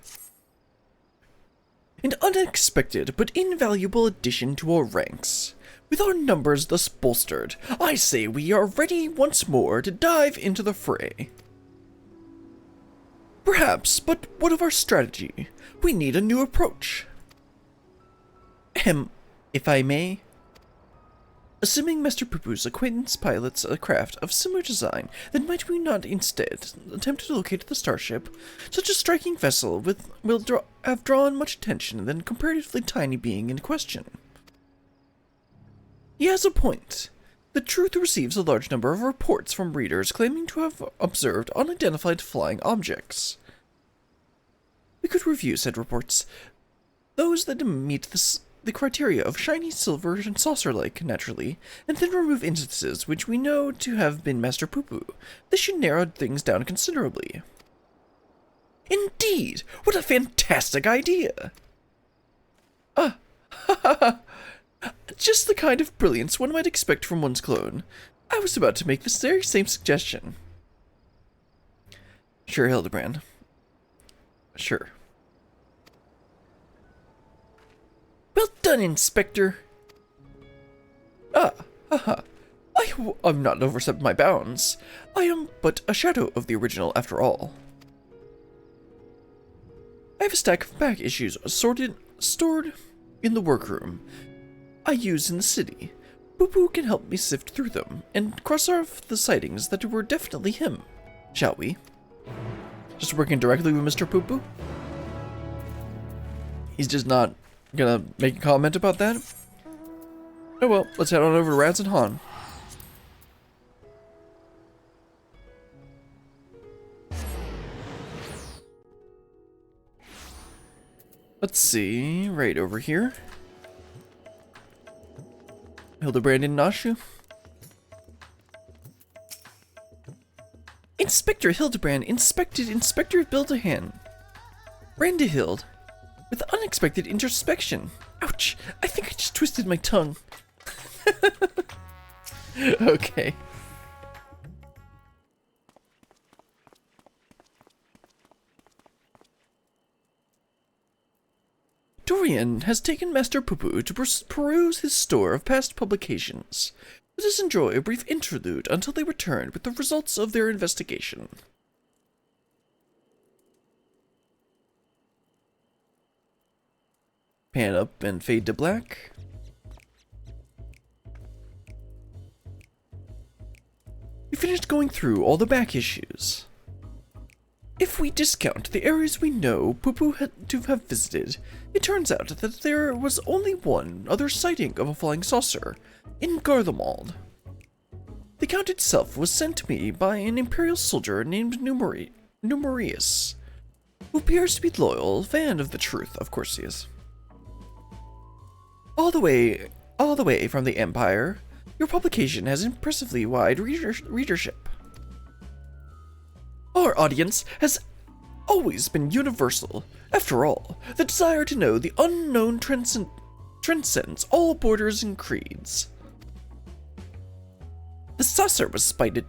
An unexpected but invaluable addition to our ranks. With our numbers thus bolstered, I say we are ready once more to dive into the fray. Perhaps, but what of our strategy? We need a new approach. If I may? Assuming Master Poo-Poo's acquaintance pilots a craft of similar design, then might we not instead attempt to locate the starship? Such a striking vessel will have drawn much attention than the comparatively tiny being in question. He has a point. The Truth receives a large number of reports from readers claiming to have observed unidentified flying objects. We could review said reports. Those that meet the criteria of shiny, silver, and saucer-like, naturally, and then remove instances which we know to have been Master Poo-Poo. This should narrow things down considerably. Indeed! What a fantastic idea! Just the kind of brilliance one might expect from one's clone. I was about to make this very same suggestion. Sure, Hildibrand. Sure. Well done, Inspector. I'm not overstepped my bounds. I am but a shadow of the original after all. I have a stack of back issues stored in the workroom I use in the city. Poo-Poo can help me sift through them and cross off the sightings that were definitely him. Shall we? Just working directly with Mr. Poo-Poo? He's just not gonna make a comment about that? Oh well, let's head on over to Raz and Han. Let's see, right over here. Hildibrand and Nashu. Inspector Hildibrand inspected Inspector Bildahan. Brandehild. With unexpected introspection. Ouch! I think I just twisted my tongue. Okay. Dorian has taken Master Poo-Poo to peruse his store of past publications. Let us enjoy a brief interlude until they return with the results of their investigation. Pan up and fade to black. We finished going through all the back issues. If we discount the areas we know Poo-Poo had to have visited, it turns out that there was only one other sighting of a flying saucer, in Garlemald. The account itself was sent to me by an Imperial soldier named Numerius, who appears to be a loyal fan of the Truth, of course he is. All the way from the Empire, your publication has impressively wide readership. Our audience has always been universal. After all, the desire to know the unknown transcends all borders and creeds. The saucer was spotted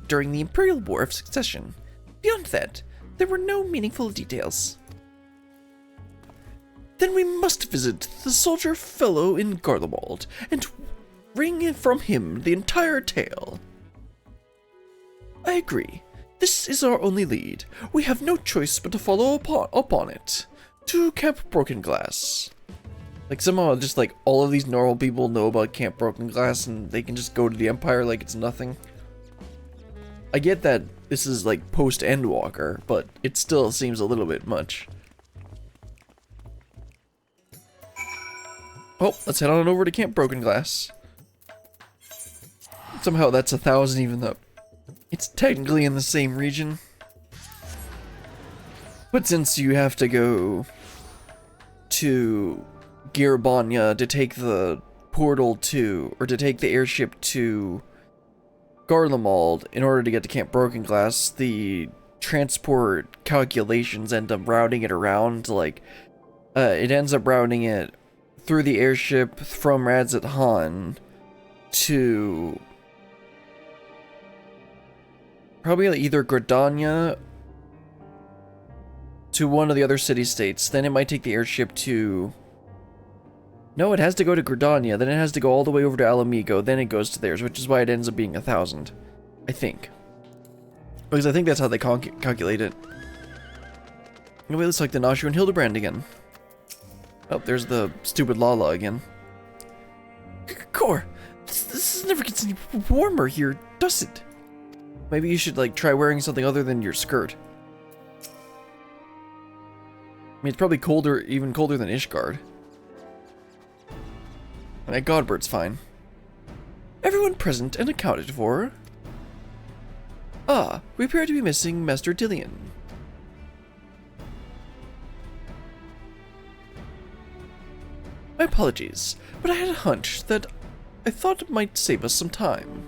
during the Imperial War of Succession. Beyond that, there were no meaningful details. Then we must visit the soldier fellow in Garlemald and wring from him the entire tale. I agree. This is our only lead. We have no choice but to follow upon it. To Camp Broken Glass. Like, somehow just like all of these normal people know about Camp Broken Glass and they can just go to the Empire like it's nothing. I get that this is like post-Endwalker, but it still seems a little bit much. Oh, let's head on over to Camp Broken Glass. Somehow that's 1,000 even though it's technically in the same region. But since you have to go to Girabanya to take the portal to, or to take the airship to Garlemald in order to get to Camp Broken Glass, the transport calculations end up routing it around to, like, it ends up routing it through the airship from Radzit Han to probably either Gridania to one of the other city-states. Then it might take the airship to... No, it has to go to Gridania, then it has to go all the way over to Alamigo, then it goes to theirs, which is why it ends up being 1,000. I think. Because I think that's how they calculate it. Anyway, looks like the Nashu and Hildibrand again. Oh, there's the stupid Lala again. Core, this never gets any warmer here, does it? Maybe you should, like, try wearing something other than your skirt. I mean, it's probably colder, even colder than Ishgard. And Godbird's fine. Everyone present and accounted for. Ah, we appear to be missing Master Dillion. My apologies, but I had a hunch that I thought it might save us some time.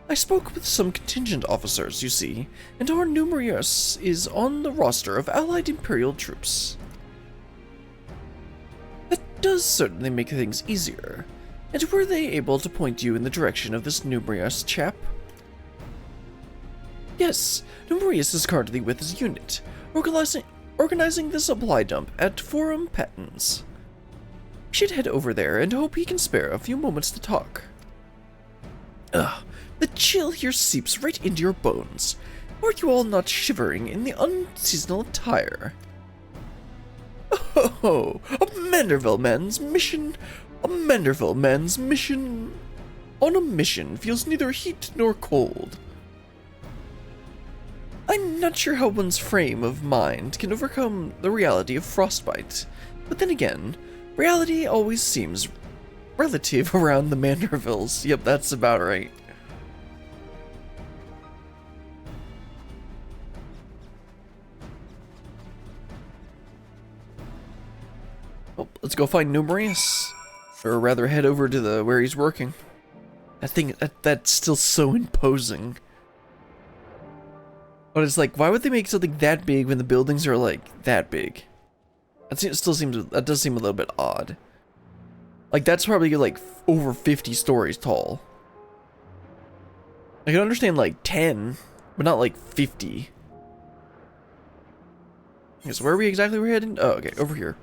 I spoke with some contingent officers, you see, and our numerous is on the roster of allied Imperial troops. That does certainly make things easier. And were they able to point you in the direction of this numerous chap? Yes, Numerius is currently with his unit, organizing the supply dump at Forum Patents. We should head over there and hope he can spare a few moments to talk. Ugh, the chill here seeps right into your bones. Are you all not shivering in the unseasonal attire? Oh, a Manderville man's mission. A Manderville man's mission. On a mission feels neither heat nor cold. I'm not sure how one's frame of mind can overcome the reality of frostbite, but then again, reality always seems relative around the Mandervilles. Yep, that's about right. Well, let's go find Numerius, or rather head over to the where he's working. I think that's still so imposing. But it's like, why would they make something that big when the buildings are like that big? That does seem a little bit odd. Like, that's probably like over 50 stories tall. I can understand like 10, but not like 50. Okay, so where are we exactly heading? Oh, okay, over here.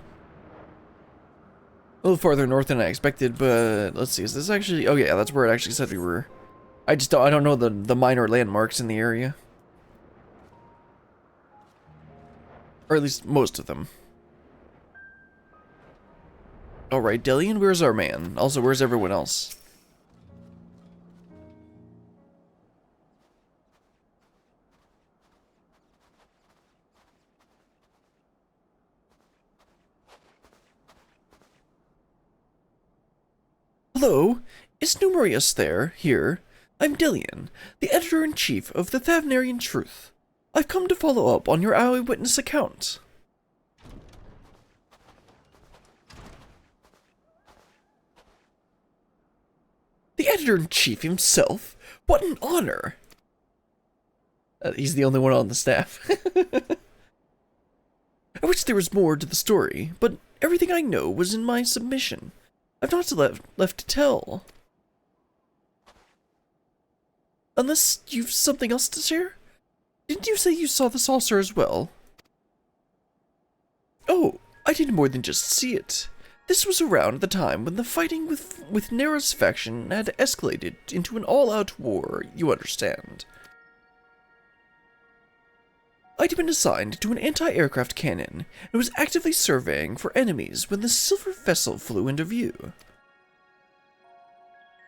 A little farther north than I expected, but let's see, is this actually... Oh yeah, that's where it actually said we were. I don't know the minor landmarks in the area. Or at least most of them. Alright, Dillion, where's our man? Also, where's everyone else? Hello? Is Numerius there? Here? I'm Dillion, the editor-in-chief of the Thavnarian Truth. I've come to follow up on your eyewitness account. The editor-in-chief himself? What an honor! He's the only one on the staff. I wish there was more to the story, but everything I know was in my submission. I've not left to tell. Unless you've something else to share? Didn't you say you saw the saucer as well? Oh, I did more than just see it. This was around the time when the fighting with Nera's faction had escalated into an all-out war, you understand. I'd been assigned to an anti-aircraft cannon and was actively surveying for enemies when the silver vessel flew into view.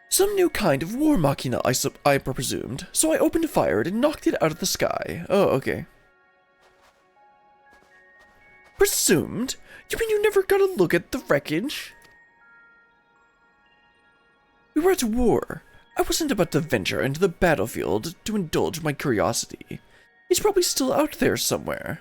Some new kind of war machina, I presumed, so I opened fire and knocked it out of the sky. Oh, okay. Presumed? You mean you never got a look at the wreckage? We were at war. I wasn't about to venture into the battlefield to indulge my curiosity. He's probably still out there somewhere.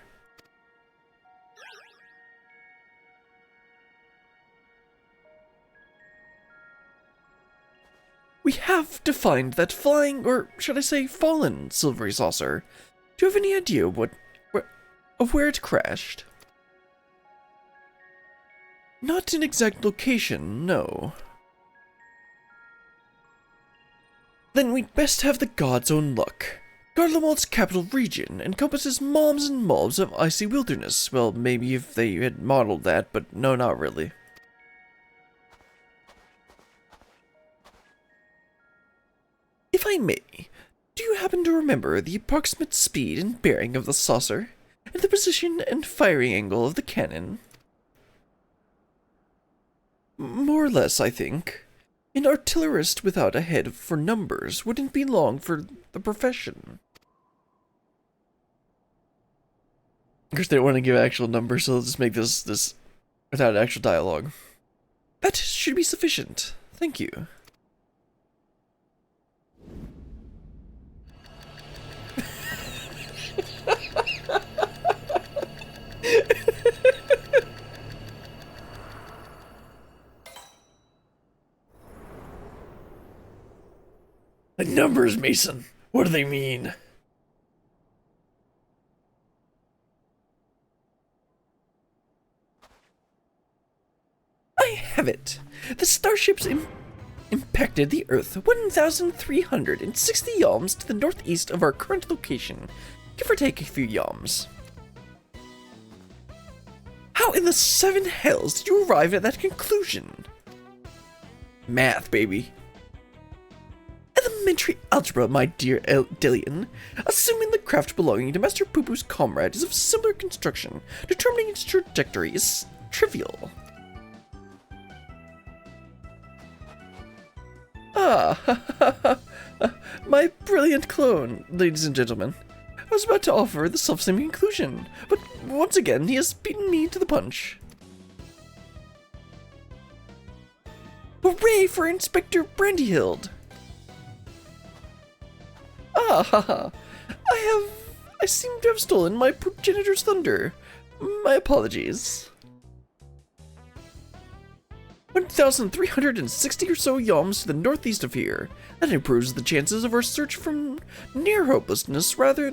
We have to find that flying, or should I say fallen, silvery saucer. Do you have any idea of where it crashed? Not an exact location, no. Then we'd best have the god's own luck. Garlemald's capital region encompasses mobs and mobs of icy wilderness. Well, maybe if they had modeled that, but no, not really. If I may, do you happen to remember the approximate speed and bearing of the saucer, and the position and firing angle of the cannon? More or less, I think. An artillerist without a head for numbers wouldn't be long for the profession. Of course, they don't want to give actual numbers, so they'll just make this without actual dialogue. That should be sufficient. Thank you. The numbers, Mason. What do they mean? I have it. The starships impacted the Earth 1,360 yalms to the northeast of our current location, give or take a few yalms. How in the seven hells did you arrive at that conclusion? Math, baby. Elementary algebra, my dear Dillian. Assuming the craft belonging to Master Poo-Poo's comrade is of similar construction, determining its trajectory is trivial. Ah, my brilliant clone, ladies and gentlemen. I was about to offer the self-same conclusion, but once again he has beaten me to the punch. Hooray for Inspector Brandyhild! Ah, I seem to have stolen my progenitor's thunder. My apologies. 1,360 or so yalms to the northeast of here. That improves the chances of our search from near hopelessness rather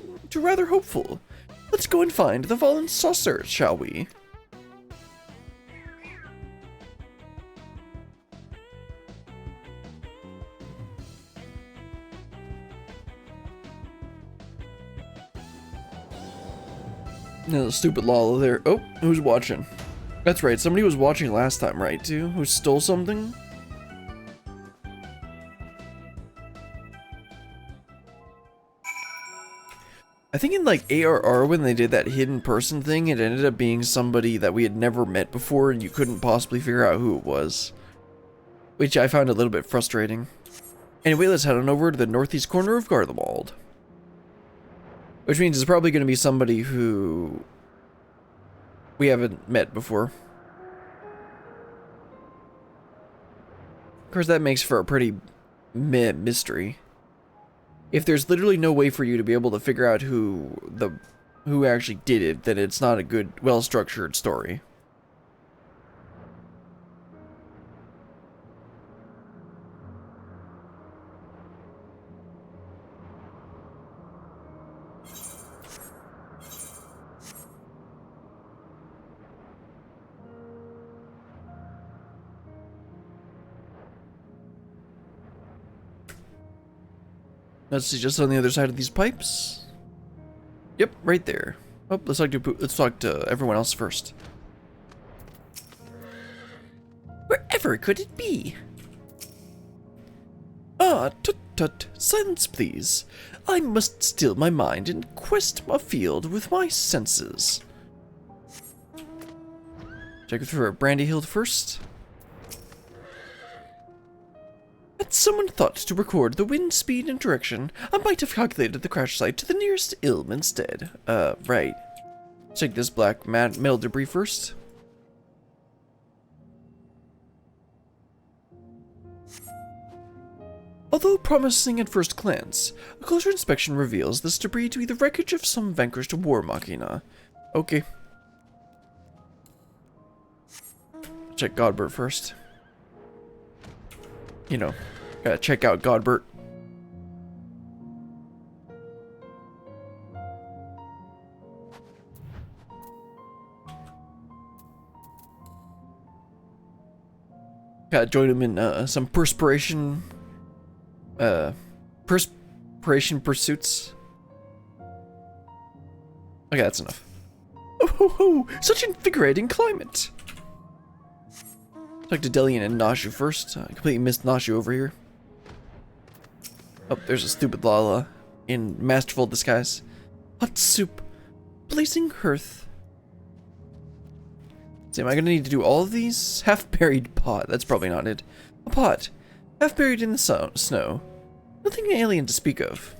hopeful. Let's go and find the fallen saucer, shall we? No, stupid Lala there. Oh, who's watching? That's right, somebody was watching last time, right, too? Who stole something? I think in, like, ARR, when they did that hidden person thing, it ended up being somebody that we had never met before, and you couldn't possibly figure out who it was. Which I found a little bit frustrating. Anyway, let's head on over to the northeast corner of Garlemald. Which means it's probably going to be somebody who we haven't met before. Of course, that makes for a pretty meh mystery. If there's literally no way for you to be able to figure out who actually did it, then it's not a good, well-structured story. Let's see, just on the other side of these pipes. Yep, right there. Oh, let's talk to everyone else first. Wherever could it be? Ah, tut, silence please. I must still my mind and quest afield with my senses. Check for Brandyhild first. Had someone thought to record the wind speed and direction, I might have calculated the crash site to the nearest ilm instead. Right. Check this black metal debris first. Although promising at first glance, a closer inspection reveals this debris to be the wreckage of some vanquished war machina. Okay. Check Godbert first. You know, Gotta check out Godbert. Gotta join him in some perspiration pursuits. Okay, that's enough. Oh ho ho! Such invigorating climate! Talk to Delian and Nashu first. I completely missed Nashu over here. Oh, there's a stupid Lala in masterful disguise. Hot soup. Blazing hearth. So am I gonna need to do all of these? Half-buried pot. That's probably not it. A pot. Half-buried in the snow. Nothing alien to speak of.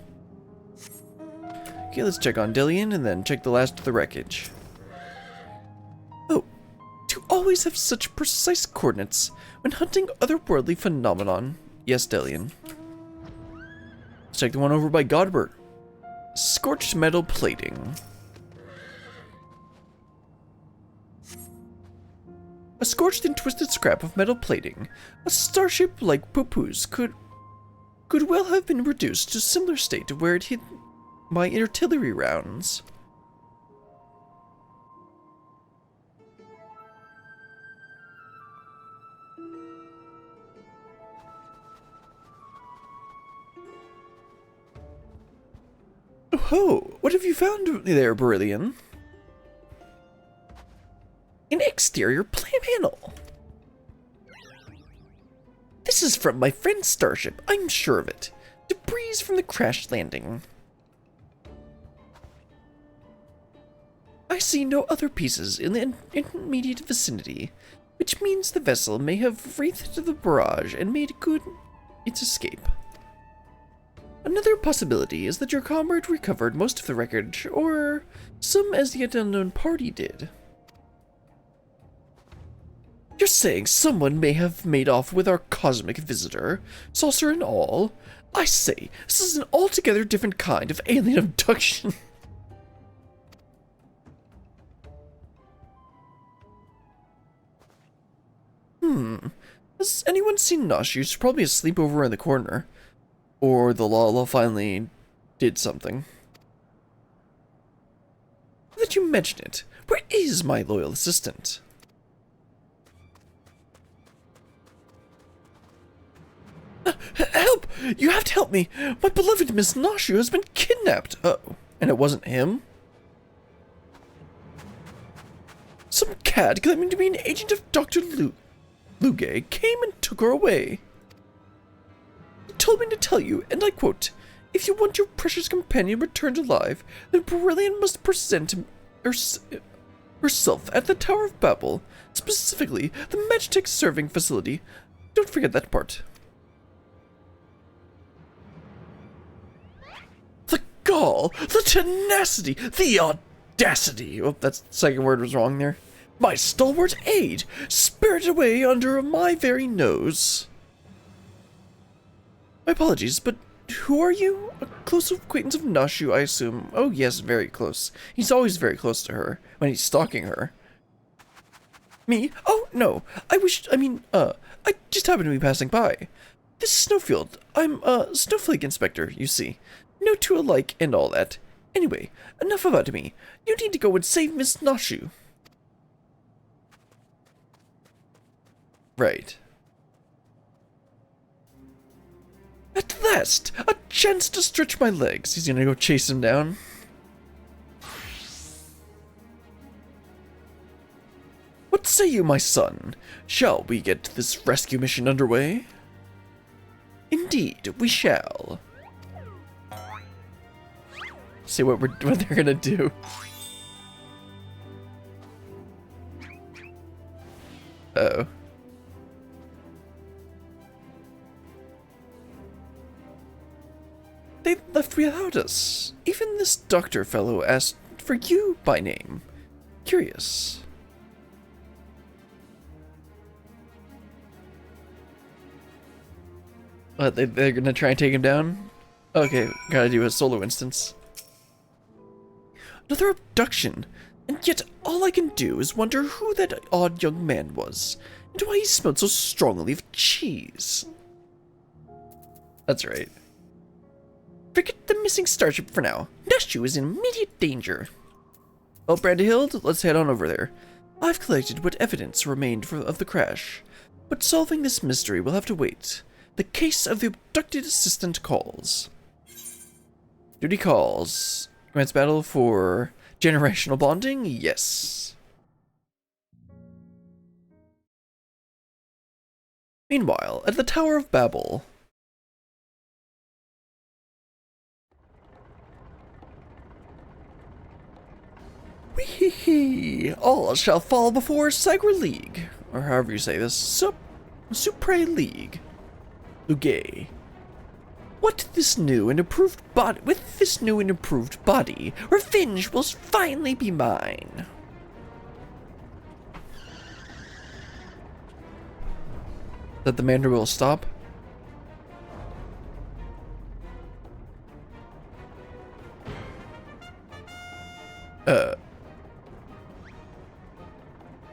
Okay, let's check on Delian and then check the last of the wreckage. Oh, to always have such precise coordinates when hunting otherworldly phenomenon. Yes, Delian. Let's check the one over by Godbert. Scorched metal plating. A scorched and twisted scrap of metal plating, a starship like Poo-Poo's could well have been reduced to a similar state to where it hit my artillery rounds. Oh ho! What have you found there, Berillion? An exterior panel. This is from my friend's starship, I'm sure of it. Debris from the crash landing. I see no other pieces in the immediate vicinity, which means the vessel may have wreathed the barrage and made good its escape. Another possibility is that your comrade recovered most of the wreckage, or some as yet unknown party did. You're saying someone may have made off with our cosmic visitor, saucer and all? I say, this is an altogether different kind of alien abduction. Has anyone seen Nosh? She's probably asleep over in the corner. Or the Lala finally did something. Now that you mention it, where is my loyal assistant? Help! You have to help me! My beloved Miss Nashu has been kidnapped! Uh-oh. And it wasn't him? Some cad claiming to be an agent of Dr. Luge came and took her away. He told me to tell you, and I quote, if you want your precious companion returned alive, then Berillion must present herself at the Tower of Babel, specifically the Magitech serving facility. Don't forget that part. The gall, the tenacity, the audacity. Oh, that second word was wrong there. My stalwart aide, spirited away under my very nose. My apologies, but who are you? A close acquaintance of Nashu, I assume. Oh yes, very close. He's always very close to her, when he's stalking her. Me? Oh, no. I just happened to be passing by. This is Snowfield. I'm a snowflake inspector, you see. No two alike and all that. Anyway, enough about me. You need to go and save Miss Nashu. Right. At last! A chance to stretch my legs. He's gonna go chase him down. What say you, my son? Shall we get this rescue mission underway? Indeed, we shall. See what they're gonna do. Uh-oh. They left without us. Even this doctor fellow asked for you by name. Curious. What, they're gonna try and take him down? Okay, gotta do a solo instance. Another abduction, and yet all I can do is wonder who that odd young man was, and why he smelled so strongly of cheese. That's right. Forget the missing starship for now. Nashu is in immediate danger. Well, Brandyhild, let's head on over there. I've collected what evidence remained of the crash, but solving this mystery will have to wait. The case of the abducted assistant calls. Duty calls. Grants battle for generational bonding? Yes. Meanwhile, at the Tower of Babel. Wee-hee-hee. All shall fall before Sagra League, or however you say this, Supre League. Lugay. With this new and improved body, revenge will finally be mine. That the Mandarin will stop?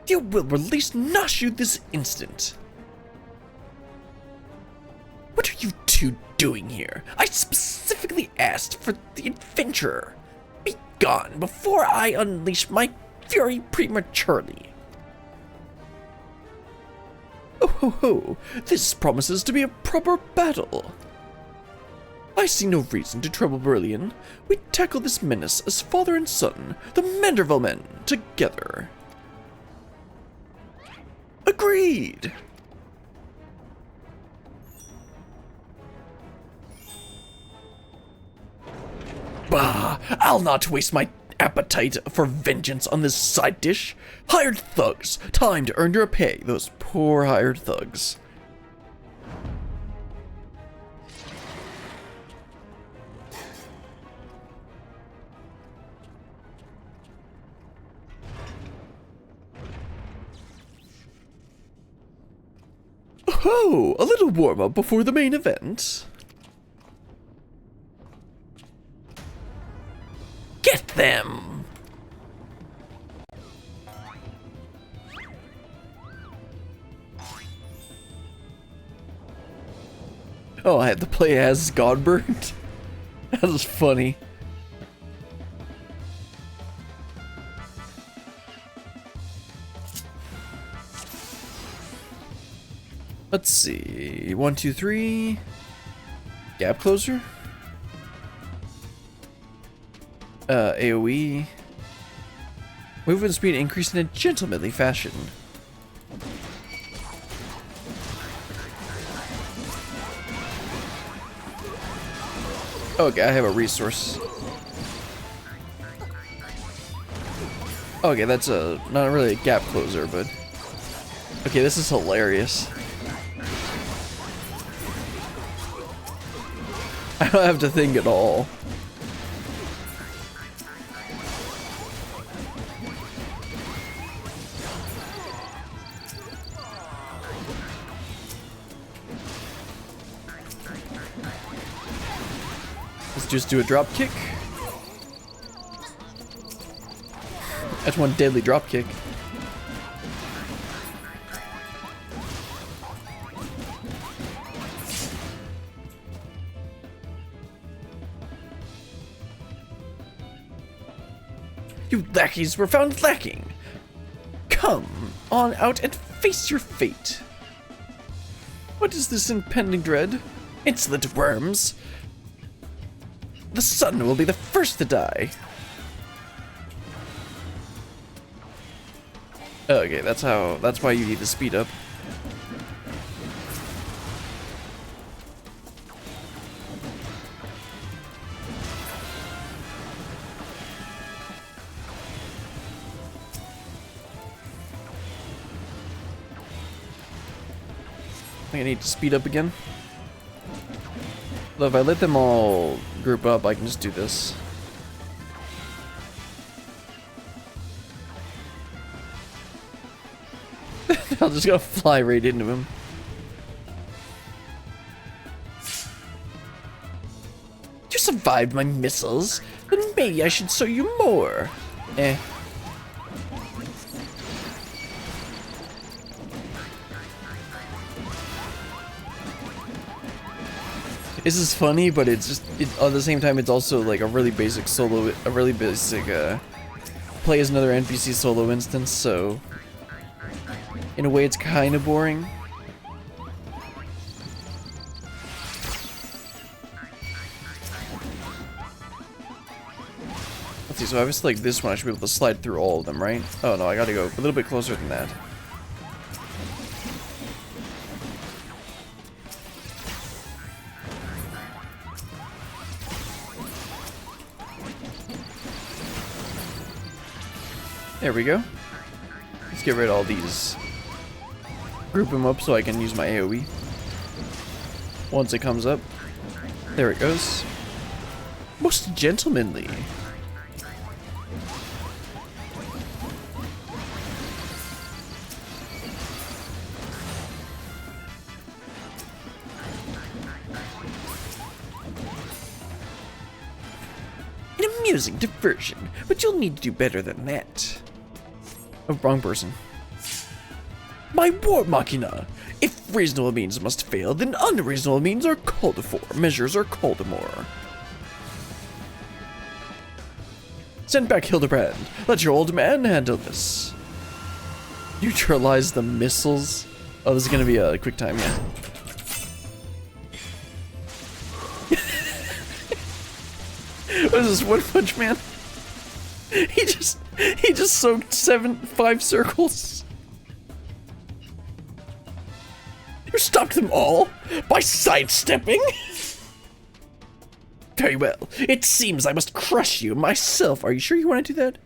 You will release Nashu this instant. What are you two doing here? I specifically asked for the adventurer. Be gone before I unleash my fury prematurely. Oh ho ho, this promises to be a proper battle. I see no reason to trouble Berlin. We tackle this menace as father and son, the Manderville men, together. Agreed! Bah! I'll not waste my appetite for vengeance on this side dish. Hired thugs! Time to earn your pay, those poor hired thugs. Oh, a little warm-up before the main event. Get them! Oh, I had to play as Godbird? That was funny. Let's see. 1, 2, 3. Gap closer. AoE. Movement speed increased in a gentlemanly fashion. Okay, I have a resource. Okay, that's not really a gap closer, but okay, this is hilarious. I don't have to think at all. Let's just do a drop kick. That's one deadly drop kick. You lackeys were found lacking. Come on out and face your fate. What is this impending dread? Insolent worms. The sun will be the first to die. Okay, that's why you need to speed up. I need to speed up again. Though if I let them all group up, I can just do this. I'll just go fly right into him. You survived my missiles, then maybe I should show you more. Eh. This is funny, but it's just at the same time it's also like a really basic solo, play as another NPC solo instance. So in a way, it's kind of boring. Let's see. So obviously, like this one, I should be able to slide through all of them, right? Oh no, I got to go a little bit closer than that. There we go. Let's get rid of all these. Group them up so I can use my AoE. Once it comes up. There it goes. Most gentlemanly. An amusing diversion, but you'll need to do better than that. Oh, wrong person. My war machina! If reasonable means must fail, then unreasonable means are called for. Measures are called more. Send back Hildibrand. Let your old man handle this. Neutralize the missiles. Oh, this is gonna be a quick time, yeah. What is this, One Punch Man? He just soaked 5 circles. You stopped them all by sidestepping? Very well. It seems I must crush you myself. Are you sure you want to do that?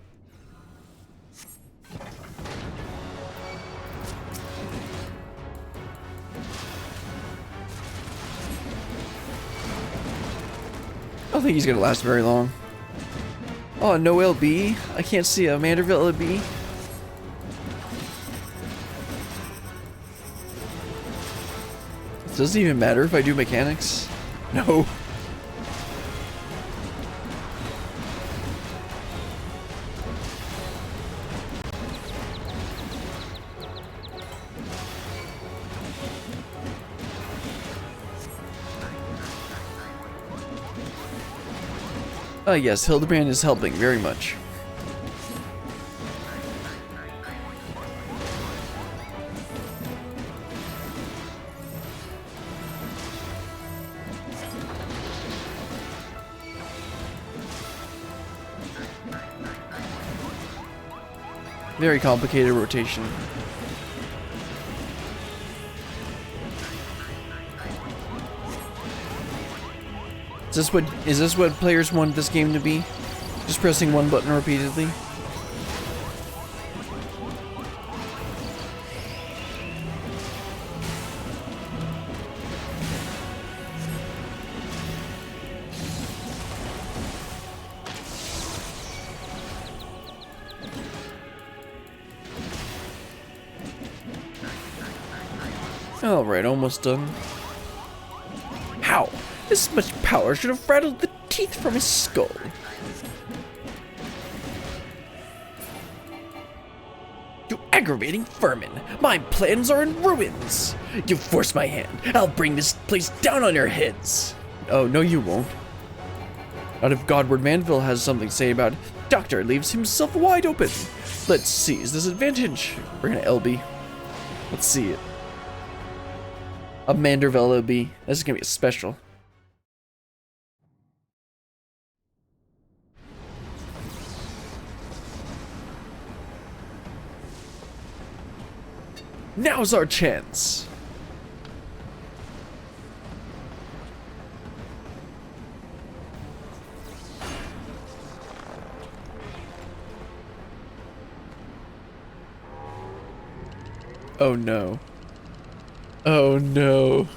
I don't think he's gonna last very long. Oh, no LB? I can't see a Manderville LB. Does it even matter if I do mechanics? No. Yes, Hildibrand is helping very much. Very complicated rotation. Is this what players want this game to be? Just pressing one button repeatedly? Alright, almost done. How? This much power should have rattled the teeth from his skull. You aggravating vermin! My plans are in ruins! You force my hand. I'll bring this place down on your heads! Oh, no you won't. Not if Godward Manville has something to say about it. Doctor leaves himself wide open. Let's seize this advantage. We're gonna LB. Let's see it. A Manderville LB. This is gonna be a special. Now's our chance! Oh no. Oh no.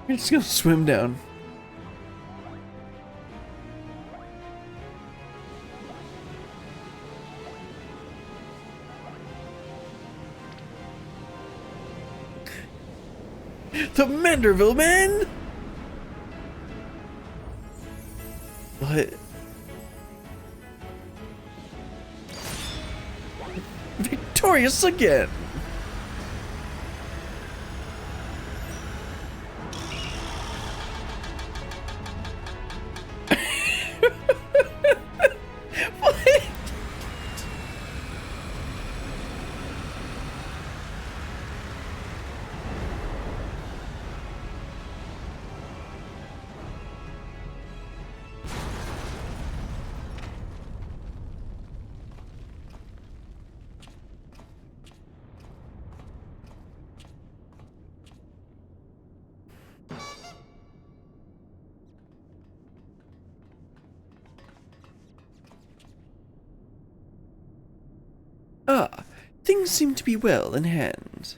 You're just gonna swim down. The Manderville Man! What? Victorious again! What? Ah, things seem to be well in hand.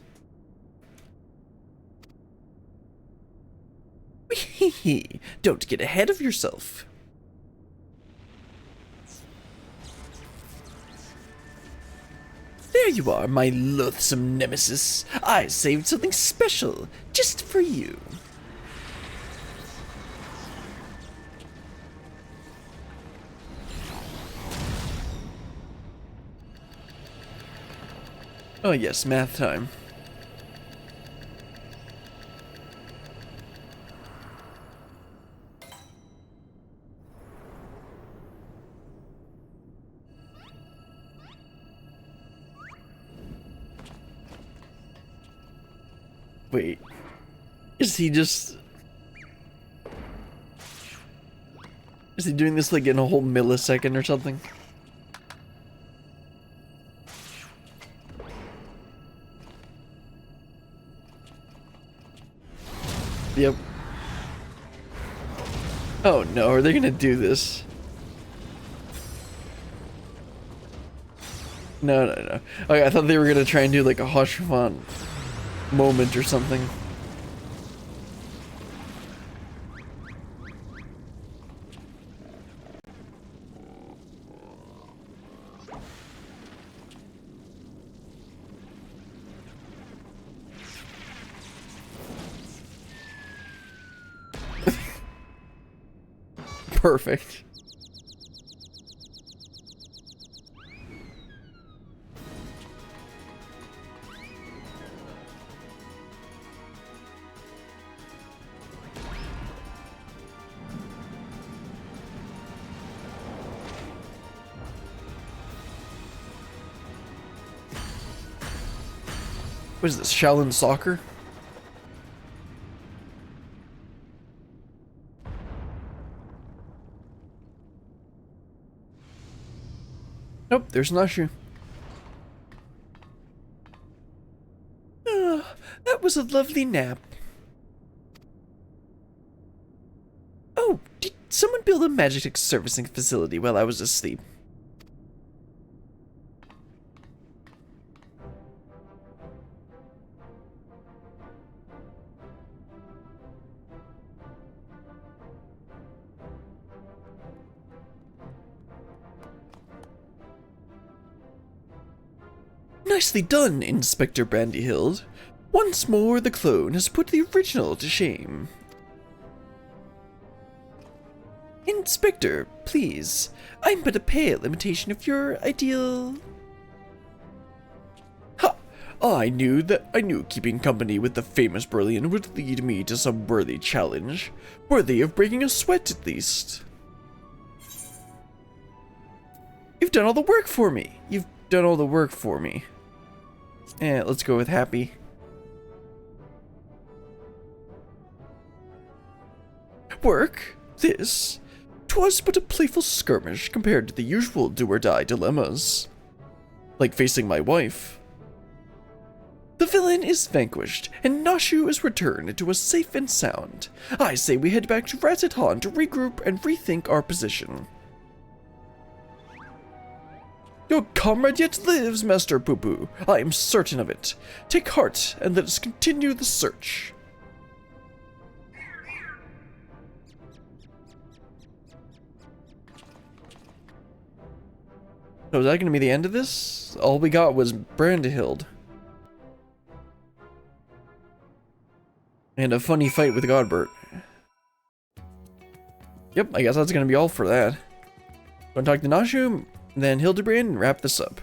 Hee, don't get ahead of yourself. There you are, my loathsome nemesis. I saved something special, just for you. Oh yes, math time. Wait, is he doing this like in a whole millisecond or something? Yep. Oh no, are they gonna do this? No. Okay, I thought they were gonna try and do like a Hashvan moment or something. Perfect. What is this, Shaolin soccer? Nope, there's Nashu. Ah, that was a lovely nap. Oh, did someone build a magic servicing facility while I was asleep? Nicely done, Inspector Brandyhild. Once more, the clone has put the original to shame. Inspector, please. I'm but a pale imitation of your ideal... Ha! I knew keeping company with the famous Brilliant would lead me to some worthy challenge. Worthy of breaking a sweat, at least. You've done all the work for me. Let's go with happy. Work? This? 'Twas but a playful skirmish compared to the usual do-or-die dilemmas. Like facing my wife. The villain is vanquished, and Nashu is returned to us safe and sound. I say we head back to Razitan to regroup and rethink our position. Your comrade yet lives, Master Poo-Poo. I am certain of it. Take heart, and let us continue the search. So is that going to be the end of this? All we got was Brandyhild. And a funny fight with Godbert. Yep, I guess that's gonna be all for that. Gonna talk to Nashu, then Hildibrand, and wrap this up.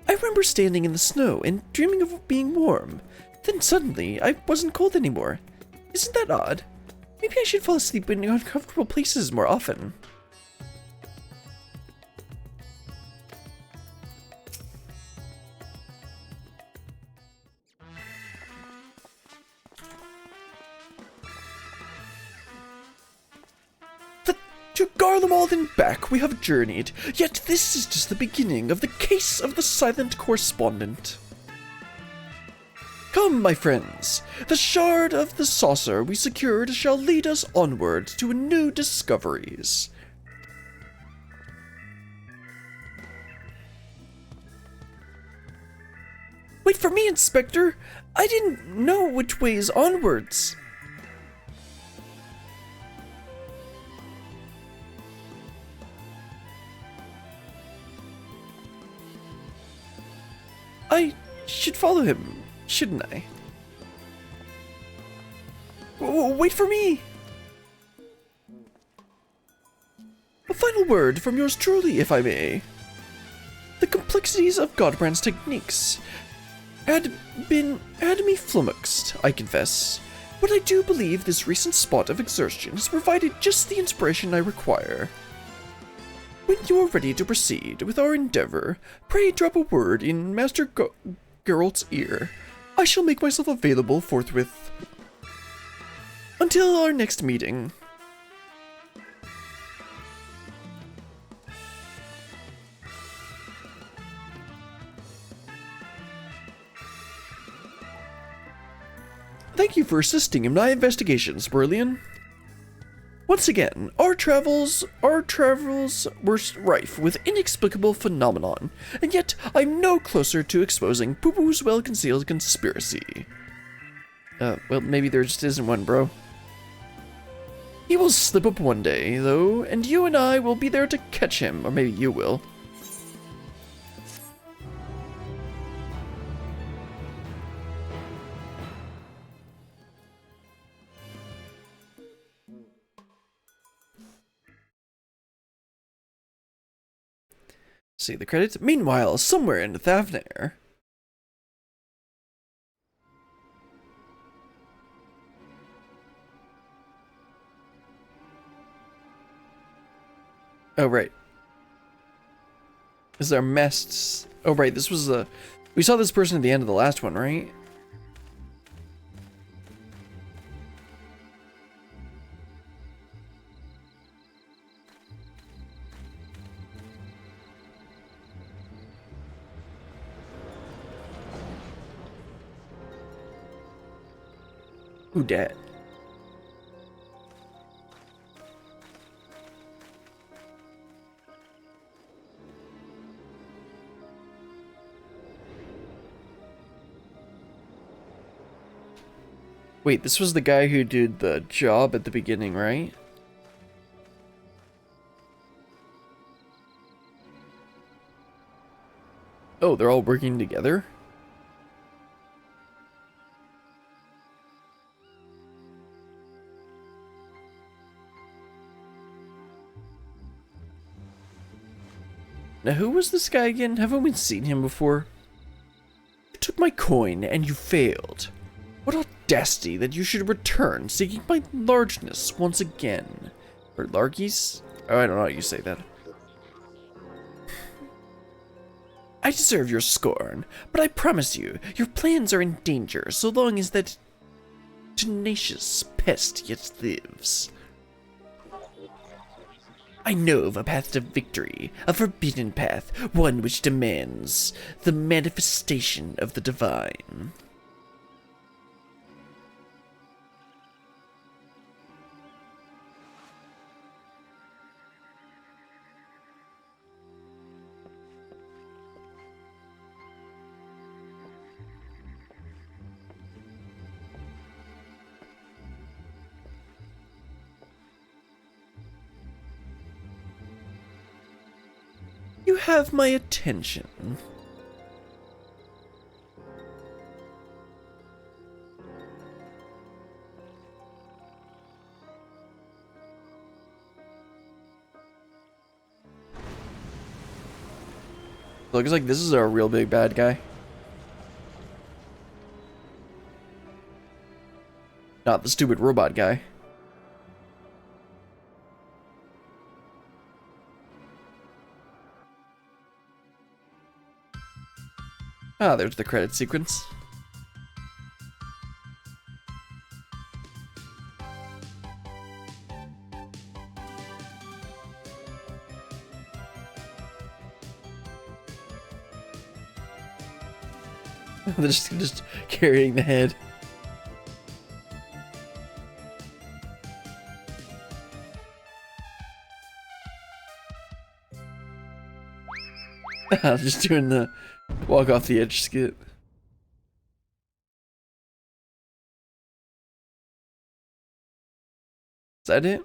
I remember standing in the snow and dreaming of being warm. Then suddenly, I wasn't cold anymore. Isn't that odd? Maybe I should fall asleep in uncomfortable places more often. To Garlemald and back we have journeyed, yet this is just the beginning of the case of the silent correspondent. Come, my friends, the shard of the saucer we secured shall lead us onward to new discoveries. Wait for me, Inspector! I didn't know which way is onwards. I should follow him, shouldn't I? Wait for me! A final word from yours truly, if I may. The complexities of Hildibrand's techniques had me flummoxed, I confess, but I do believe this recent spot of exertion has provided just the inspiration I require. When you are ready to proceed with our endeavor, pray drop a word in Master Geralt's ear. I shall make myself available forthwith. Until our next meeting. Thank you for assisting in my investigations, Berlian. Once again, our travels were rife with inexplicable phenomenon, and yet I'm no closer to exposing Poo-Poo's well-concealed conspiracy. Well, maybe there just isn't one, bro. He will slip up one day, though, and you and I will be there to catch him, or maybe you will. See the credits. Meanwhile, somewhere in Thavnair. Oh, right. Is there masts? Oh, right. This was the... We saw this person at the end of the last one, right? Who dat? Wait, this was the guy who did the job at the beginning, right? Oh, they're all working together? Now, who was this guy again? Haven't we seen him before? You took my coin, and you failed. What audacity that you should return, seeking my largeness once again. Or largies? Oh, I don't know how you say that. I deserve your scorn, but I promise you, your plans are in danger so long as that tenacious pest yet lives. I know of a path to victory, a forbidden path, one which demands the manifestation of the divine. You have my attention. Looks like this is a real big bad guy. Not the stupid robot guy. Ah, there's the credit sequence. They're just carrying the head. Just doing the walk off the edge skit. Is that it?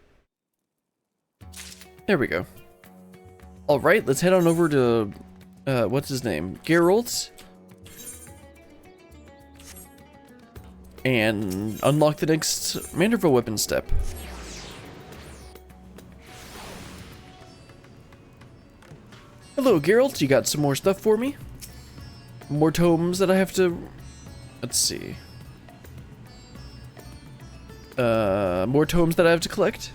There we go. Alright, let's head on over to, what's his name? Geralt. And unlock the next Manderville weapon step. Hello, Geralt. You got some more stuff for me? More tomes that I have to... Let's see. More tomes that I have to collect?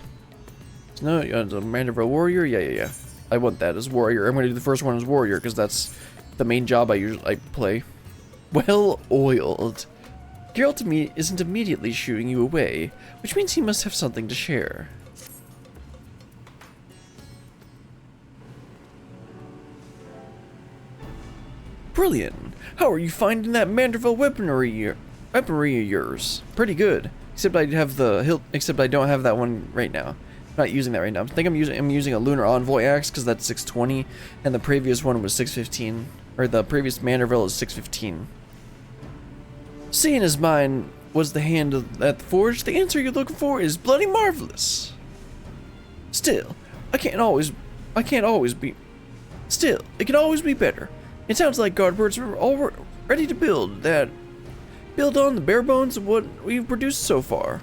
No, you're the Manderville warrior? Yeah. I want that as warrior. I'm going to do the first one as warrior, because that's the main job I play. Well oiled. Geralt isn't immediately shooing you away, which means he must have something to share. Brilliant! How are you finding that Manderville weaponry of yours? Pretty good. Except I have except I don't have that one right now. I'm not using that right now. I think I'm using a Lunar Envoy axe because that's 620, and the previous one was 615, or the previous Manderville is 615. Seeing as mine was the hand at the forge, the answer you're looking for is bloody marvelous. Still, it can always be better. It sounds like Guardbirds are all ready to build on the bare bones of what we've produced so far.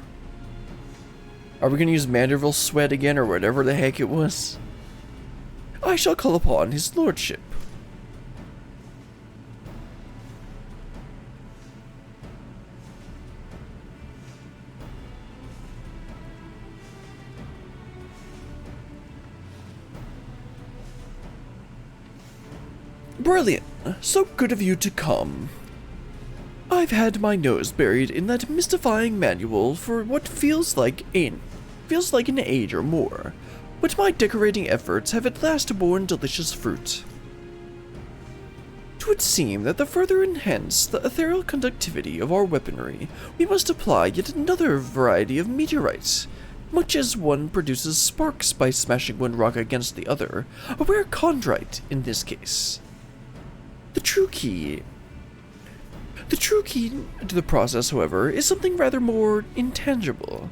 Are we gonna use Manderville sweat again, or whatever the heck it was? I shall call upon his lordship. Brilliant. So good of you to come. I've had my nose buried in that mystifying manual for what feels like an age or more, but my decorating efforts have at last borne delicious fruit. It would seem that to further enhance the ethereal conductivity of our weaponry, we must apply yet another variety of meteorites. Much as one produces sparks by smashing one rock against the other, a rare chondrite in this case. The true key to the process, however, is something rather more intangible.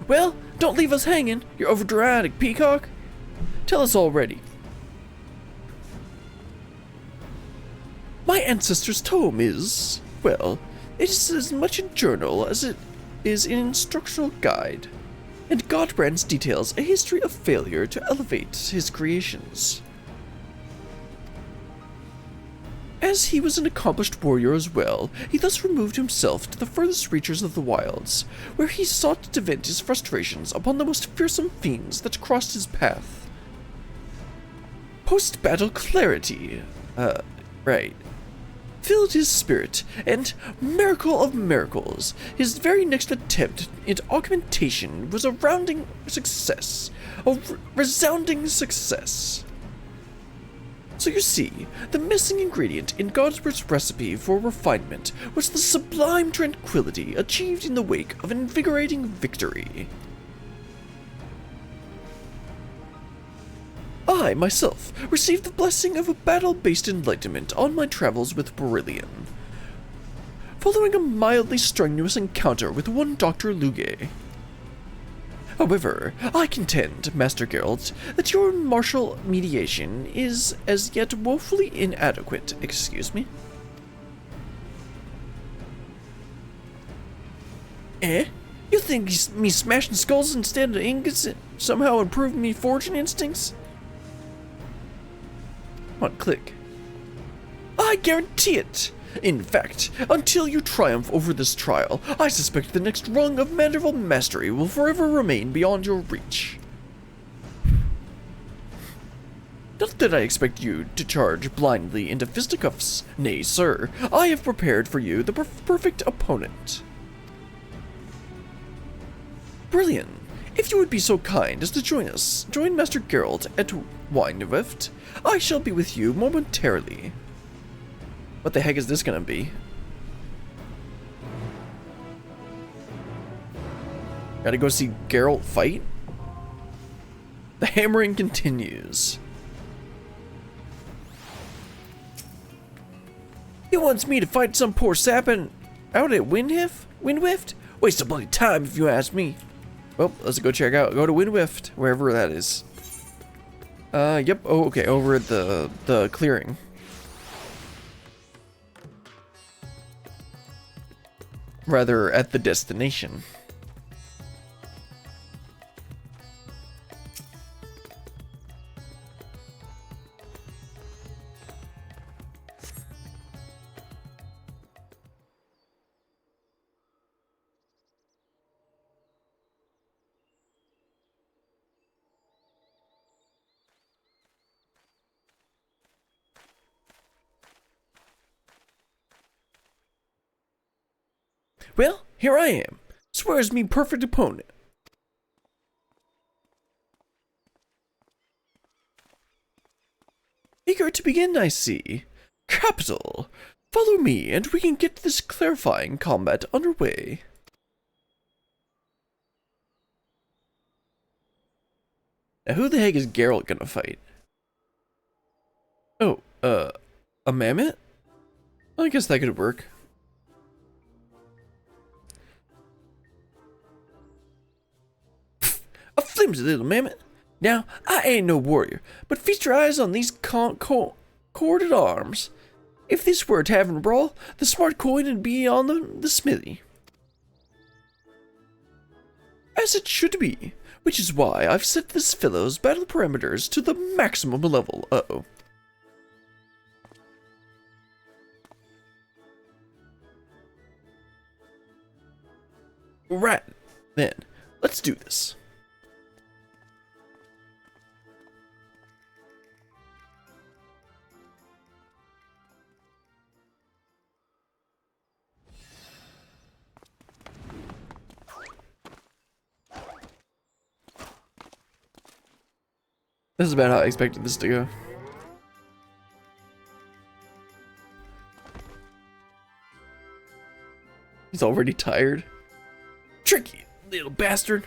Well, don't leave us hanging, you overdramatic peacock. Tell us already. My ancestor's tome is, well, it is as much a journal as it is an instructional guide, and Hildibrand details a history of failure to elevate his creations. As he was an accomplished warrior as well, he thus removed himself to the furthest reaches of the wilds, where he sought to vent his frustrations upon the most fearsome fiends that crossed his path. Post-battle clarity, filled his spirit, and, miracle of miracles, his very next attempt at augmentation was a resounding success. So you see, the missing ingredient in God's recipe for refinement was the sublime tranquility achieved in the wake of an invigorating victory. I, myself, received the blessing of a battle-based enlightenment on my travels with Beryllion, following a mildly strenuous encounter with one Dr. Luge. However, I contend, Master Geralt, that your martial mediation is as yet woefully inadequate. Excuse me? You think me smashing skulls instead of ingots somehow improved me forging instincts? Come on, click. I guarantee it! In fact, until you triumph over this trial, I suspect the next rung of Manderville mastery will forever remain beyond your reach. Not that I expect you to charge blindly into fisticuffs. Nay, sir, I have prepared for you the perfect opponent. Brilliant. If you would be so kind as to join Master Geralt at Winewift, I shall be with you momentarily. What the heck is this gonna be? Gotta go see Geralt fight? The hammering continues. He wants me to fight some poor sapin out at Windwift? Waste of bloody time if you ask me. Well, let's go check out. Go to Windwift, wherever that is. Yep. Oh, okay. Over at the clearing. Rather, at the destination. Well, here I am. Swears me perfect opponent. Eager to begin, I see. Capital. Follow me, and we can get this clarifying combat underway. Now, who the heck is Geralt gonna fight? Oh, a mammoth? I guess that could work. A flimsy little mammoth. Now, I ain't no warrior, but feast your eyes on these corded arms. If this were a tavern brawl, the smart coin would be on the smithy. As it should be, which is why I've set this fellow's battle parameters to the maximum level. Uh-oh. Right, then, let's do this. This is about how I expected this to go. He's already tired. Tricky little bastard.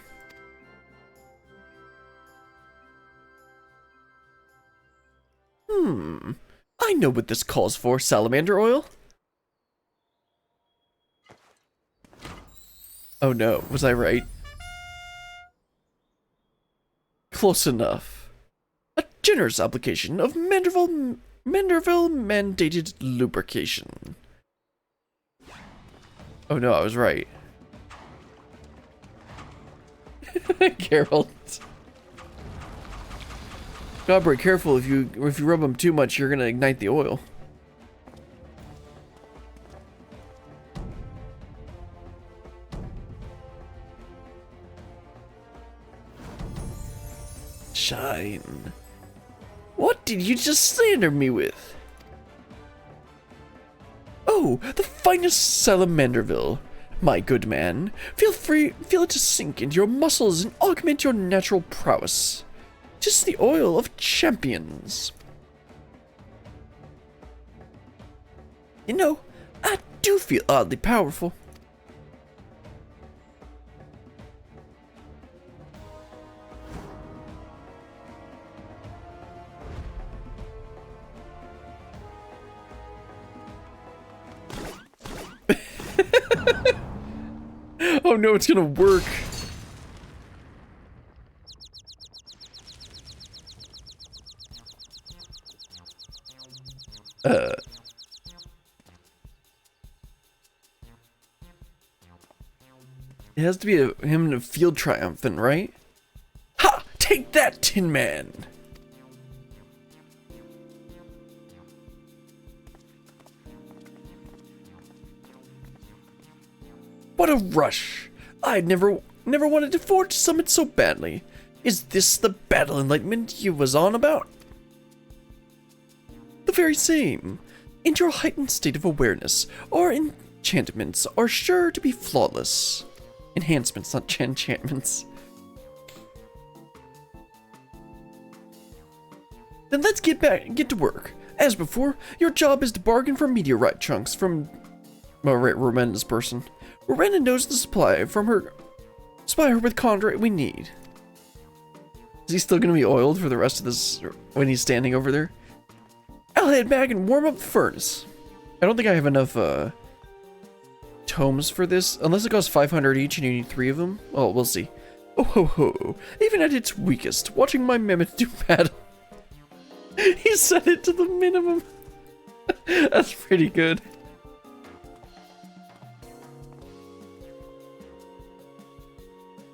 I know what this calls for, salamander oil. Oh no, was I right? Close enough. A generous application of Manderville mandated lubrication. Oh no, I was right. Geralt. Gotta be careful, if you rub them too much, you're gonna ignite the oil. Shine. What did you just slander me with? Oh, the finest salamanderville. My good man, feel it to sink into your muscles and augment your natural prowess. 'Tis the oil of champions. You know, I do feel oddly powerful. Oh no, it's gonna work. It has to be him in a field triumphant, right? Ha! Take that, Tin Man! What a rush! I'd never wanted to forge Summit so badly. Is this the battle enlightenment you was on about? The very same. In your heightened state of awareness, our enchantments are sure to be flawless. Enhancements, not enchantments. Then let's get to work. As before, your job is to bargain for meteorite chunks from Romena's person. Romena knows the supply her with chondrite we need. Is he still gonna be oiled for the rest of this when he's standing over there? I'll head back and warm up the furnace. I don't think I have enough tomes for this, unless it costs 500 each and you need 3 of them. Oh, we'll see. Oh ho ho! Even at its weakest, watching my mammoth do battle. He set it to the minimum. That's pretty good.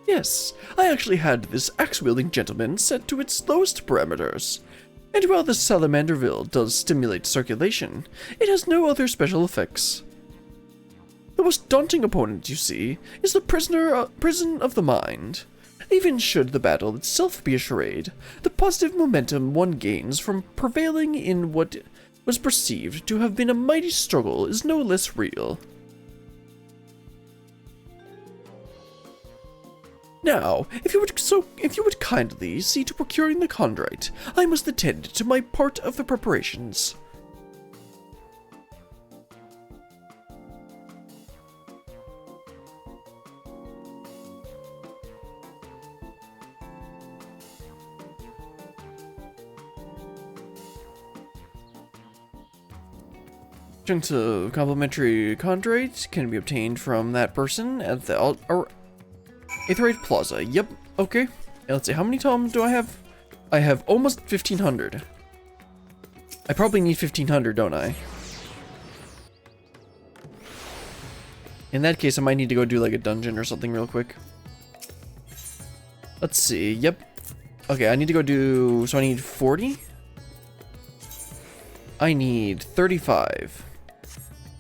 Yes, I actually had this axe-wielding gentleman set to its lowest parameters. And while the Salamanderville does stimulate circulation, it has no other special effects. The most daunting opponent, you see, is the prison of the mind. Even should the battle itself be a charade, the positive momentum one gains from prevailing in what was perceived to have been a mighty struggle is no less real. Now, if you would kindly see to procuring the chondrite, I must attend to my part of the preparations. Chunks of complimentary chondrite can be obtained from that person at the Aetheryte Plaza. Yep, okay. And let's see, how many tomes do I have? I have almost 1,500. I probably need 1,500, don't I? In that case, I might need to go do like a dungeon or something real quick. Let's see, yep. Okay, I need to go do, so I need 40? I need 35.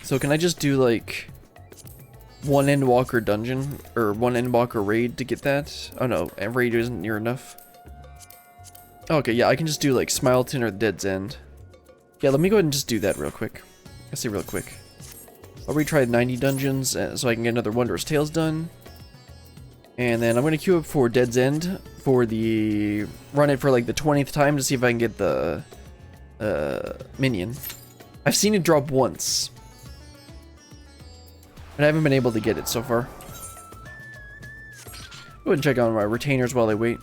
So can I just do like one Endwalker dungeon or one Endwalker raid to get that? Oh no, raid isn't near enough. Okay, yeah, I can just do like Smileton or Dead's End. Yeah, let me go ahead and just do that real quick. Let's see real quick. I'll retry 90 dungeons so I can get another Wondrous Tales done. And then I'm going to queue up for Dead's End for the... run it for like the 20th time to see if I can get the minion. I've seen it drop once, but I haven't been able to get it so far. Go ahead and check on my retainers while I wait.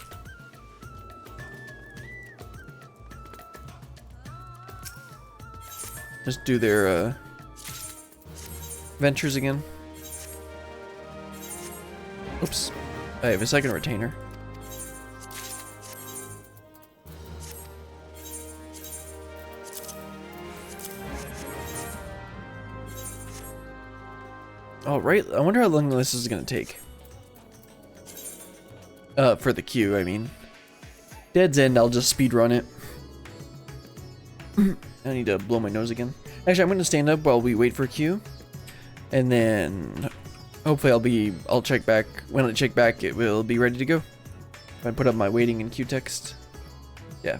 Just do their ventures again. Oops. I have a second retainer. Alright, I wonder how long this is gonna take. For the queue, I mean. Dead's End, I'll just speedrun it. I need to blow my nose again. Actually, I'm gonna stand up while we wait for queue. And then hopefully I'll check back. When I check back, it will be ready to go. If I put up my waiting in queue text. Yeah.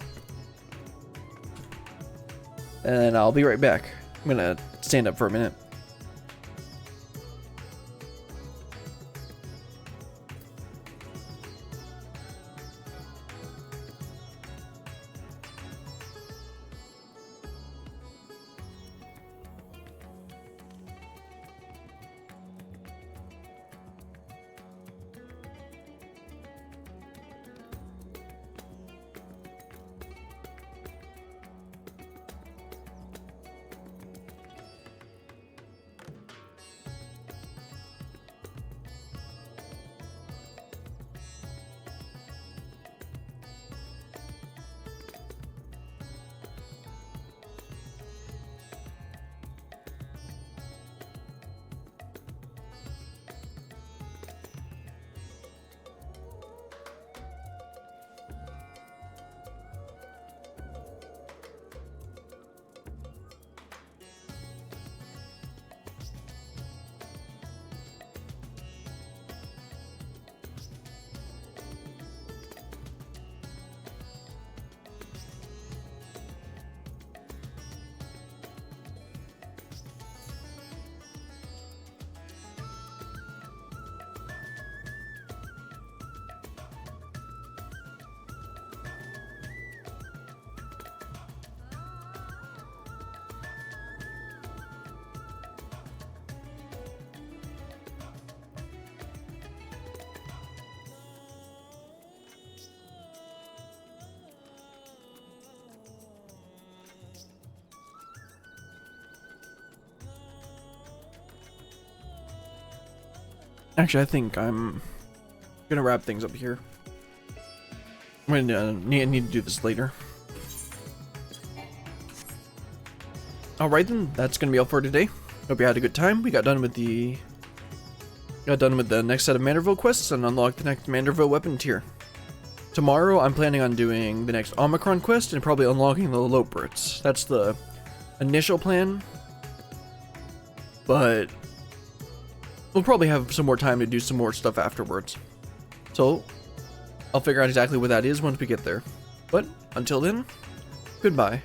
And then I'll be right back. I'm gonna stand up for a minute. Actually, I think I'm gonna wrap things up here. I'm gonna need to do this later. Alright then, that's gonna be all for today. Hope you had a good time. We got done with the next set of Manderville quests and unlocked the next Manderville weapon tier. Tomorrow I'm planning on doing the next Omicron quest and probably unlocking the Loperts. That's the initial plan. But we'll probably have some more time to do some more stuff afterwards. So I'll figure out exactly what that is once we get there. But until then, goodbye.